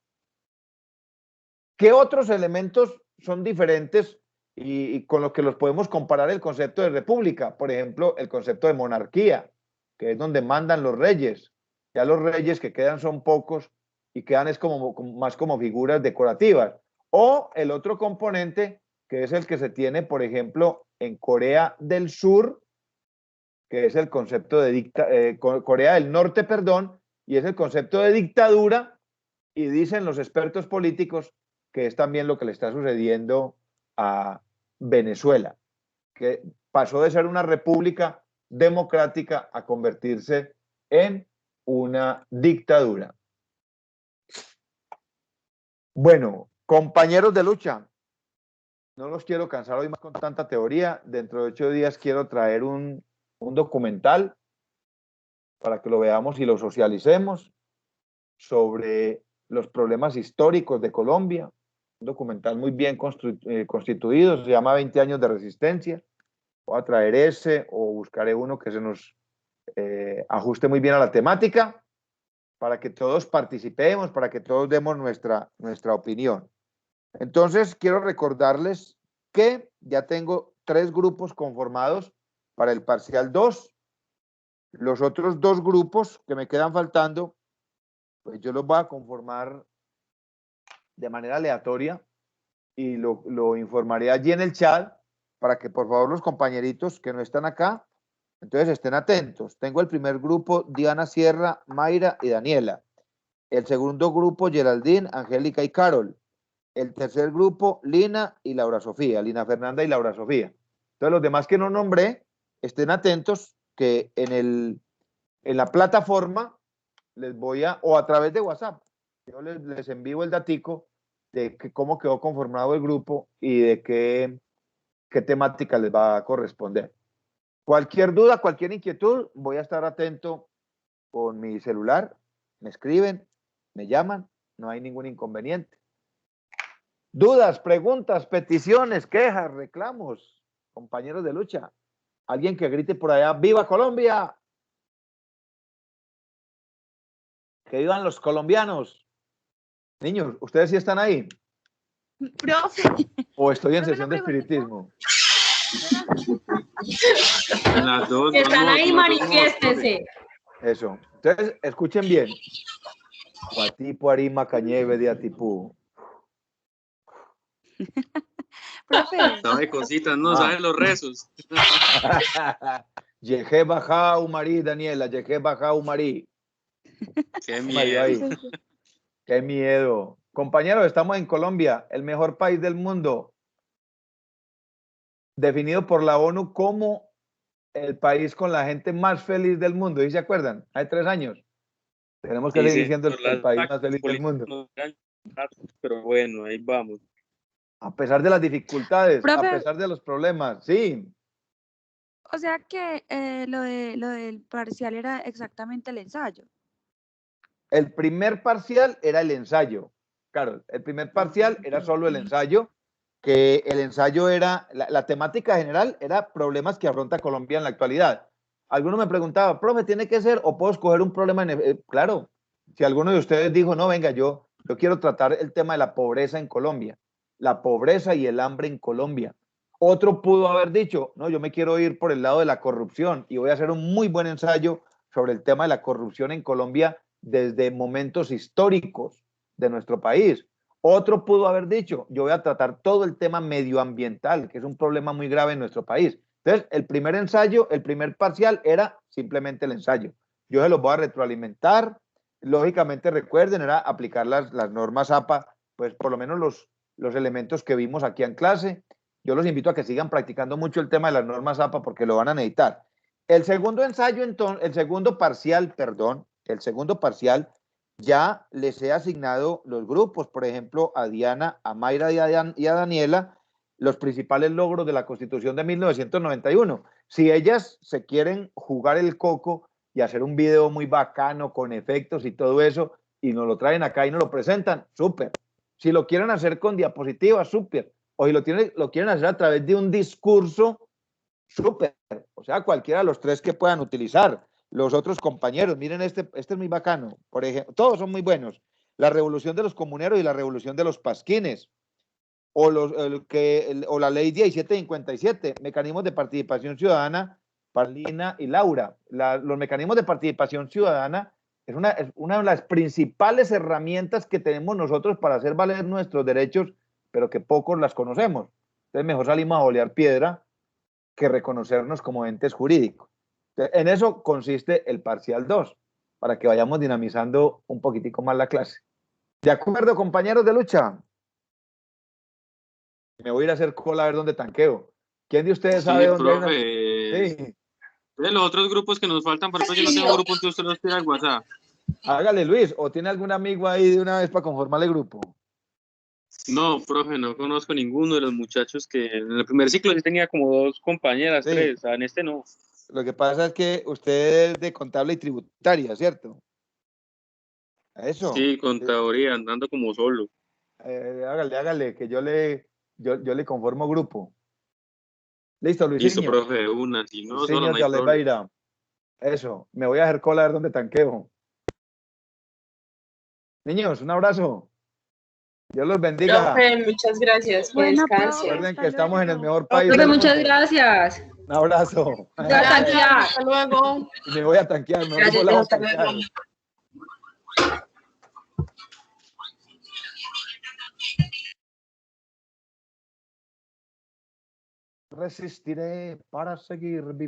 ¿Qué otros elementos son diferentes y con los que los podemos comparar el concepto de república? Por ejemplo, el concepto de monarquía, que es donde mandan los reyes. Ya los reyes que quedan son pocos y quedan es más como figuras decorativas. O el otro componente, que es el que se tiene, por ejemplo, en Corea del Sur, que es el concepto de Corea del Norte, perdón, y es el concepto de dictadura, y dicen los expertos políticos que es también lo que le está sucediendo a Venezuela, que pasó de ser una república democrática a convertirse en una dictadura. Bueno, compañeros de lucha, no los quiero cansar hoy más con tanta teoría. Dentro de 8 días quiero traer un documental para que lo veamos y lo socialicemos sobre los problemas históricos de Colombia. Un documental muy bien constituido, se llama 20 años de resistencia. Voy a traer ese o buscaré uno que se nos ajuste muy bien a la temática para que todos participemos, para que todos demos nuestra opinión. Entonces, quiero recordarles que ya tengo 3 grupos conformados para el parcial 2. Los otros 2 grupos que me quedan faltando, pues yo los voy a conformar de manera aleatoria y lo informaré allí en el chat para que por favor los compañeritos que no están acá, entonces estén atentos. Tengo el primer grupo, Diana Sierra, Mayra y Daniela. El segundo grupo, Geraldine, Angélica y Carol. El tercer grupo, Lina y Laura Sofía, Lina Fernanda y Laura Sofía. Entonces los demás que no nombré, estén atentos que en la plataforma les voy a, o a través de WhatsApp, yo les envío el datico de cómo quedó conformado el grupo y de qué temática les va a corresponder. Cualquier duda, cualquier inquietud, voy a estar atento con mi celular, me escriben, me llaman, no hay ningún inconveniente. Dudas, preguntas, peticiones, quejas, reclamos, compañeros de lucha. Alguien que grite por allá, ¡viva Colombia! ¡Que vivan los colombianos! Niños, ¿ustedes sí están ahí?
Profe.
¿O estoy en
Profe,
sesión de espiritismo?
Las dos.
Si están ahí,
las dos,
manifiéstese.
Eso. Entonces, escuchen bien. Guatipo, Arima, Cañeve, de Atipú.
Profe.
Sabe cositas, no sabe los rezos.
Yeje Bajau Marí, Daniela, Yeje Bajau Marí.
Qué miedo.
Qué miedo. Compañeros, estamos en Colombia, el mejor país del mundo, definido por la ONU como el país con la gente más feliz del mundo. ¿Y se acuerdan? Hace 3 años. Tenemos que seguir siendo el país más feliz del mundo.
Pero bueno, ahí vamos.
A pesar de las dificultades,
Profe.
a pesar de los problemas, sí.
O sea que lo del parcial era exactamente el ensayo.
El primer parcial era el ensayo. Claro, el primer parcial era solo el ensayo, que el ensayo era, la temática general era problemas que afronta Colombia en la actualidad. Alguno me preguntaba, profe, ¿tiene que ser o puedo escoger un problema? Claro, si alguno de ustedes dijo, no, venga, yo quiero tratar el tema de la pobreza en Colombia, la pobreza y el hambre en Colombia. Otro pudo haber dicho, no, yo me quiero ir por el lado de la corrupción y voy a hacer un muy buen ensayo sobre el tema de la corrupción en Colombia desde momentos históricos de nuestro país. Otro pudo haber dicho, yo voy a tratar todo el tema medioambiental, que es un problema muy grave en nuestro país. Entonces, el primer ensayo, el primer parcial era simplemente el ensayo. Yo se los voy a retroalimentar. Lógicamente, recuerden, era aplicar las normas APA, pues por lo menos los elementos que vimos aquí en clase. Yo los invito a que sigan practicando mucho el tema de las normas APA porque lo van a necesitar. El segundo ensayo, entonces, el segundo parcial, ya les he asignado los grupos, por ejemplo, a Diana, a Mayra y a Daniela, los principales logros de la Constitución de 1991. Si ellas se quieren jugar el coco y hacer un video muy bacano con efectos y todo eso, y nos lo traen acá y nos lo presentan, súper. Si lo quieren hacer con diapositivas, súper. O si lo quieren hacer a través de un discurso, súper. O sea, cualquiera de los tres que puedan utilizar. Los otros compañeros, miren, este es muy bacano. Por ejemplo, todos son muy buenos. La revolución de los comuneros y la revolución de los pasquines. O la ley 1757, mecanismos de participación ciudadana, Parlina y Laura. Los mecanismos de participación ciudadana es una de las principales herramientas que tenemos nosotros para hacer valer nuestros derechos, pero que pocos las conocemos. Entonces mejor salimos a bolear piedra que reconocernos como entes jurídicos. Entonces, en eso consiste el parcial 2, para que vayamos dinamizando un poquitico más la clase. ¿De acuerdo, compañeros de lucha? Me voy a ir a hacer cola a ver dónde tanqueo. ¿Quién de ustedes sabe dónde hay una...
Sí. De los otros grupos que nos faltan, por ejemplo, yo no tengo grupo, entonces usted los tira al WhatsApp.
Hágale, Luis, o tiene algún amigo ahí de una vez para conformar el grupo.
No, profe, no conozco ninguno de los muchachos que en el primer ciclo sí tenía como 2 compañeras,
Sí.
3, en este no.
Lo que pasa es que usted es de contable y tributaria, ¿cierto? Eso.
Sí, contaduría, andando como solo.
Hágale, que yo le conformo grupo. Listo, Luisinho.
Listo, profe, una, si no,
Luisinho
solo no
de
hay problema.
Oliveira. Eso, me voy a hacer cola a ver dónde tanqueo. Niños, un abrazo. Dios los bendiga.
Profe, muchas gracias. Que
Bueno,
descanse.
Recuerden
hasta
que estamos en el
luego.
mejor país
Profe,
del
muchas
mundo.
gracias.
Un abrazo.
Voy a tanquear.
Hasta luego.
Y me voy a tanquear, me voy
Gracias,
volado a
hasta
tanquear.
luego.
Resistiré para seguir viviendo.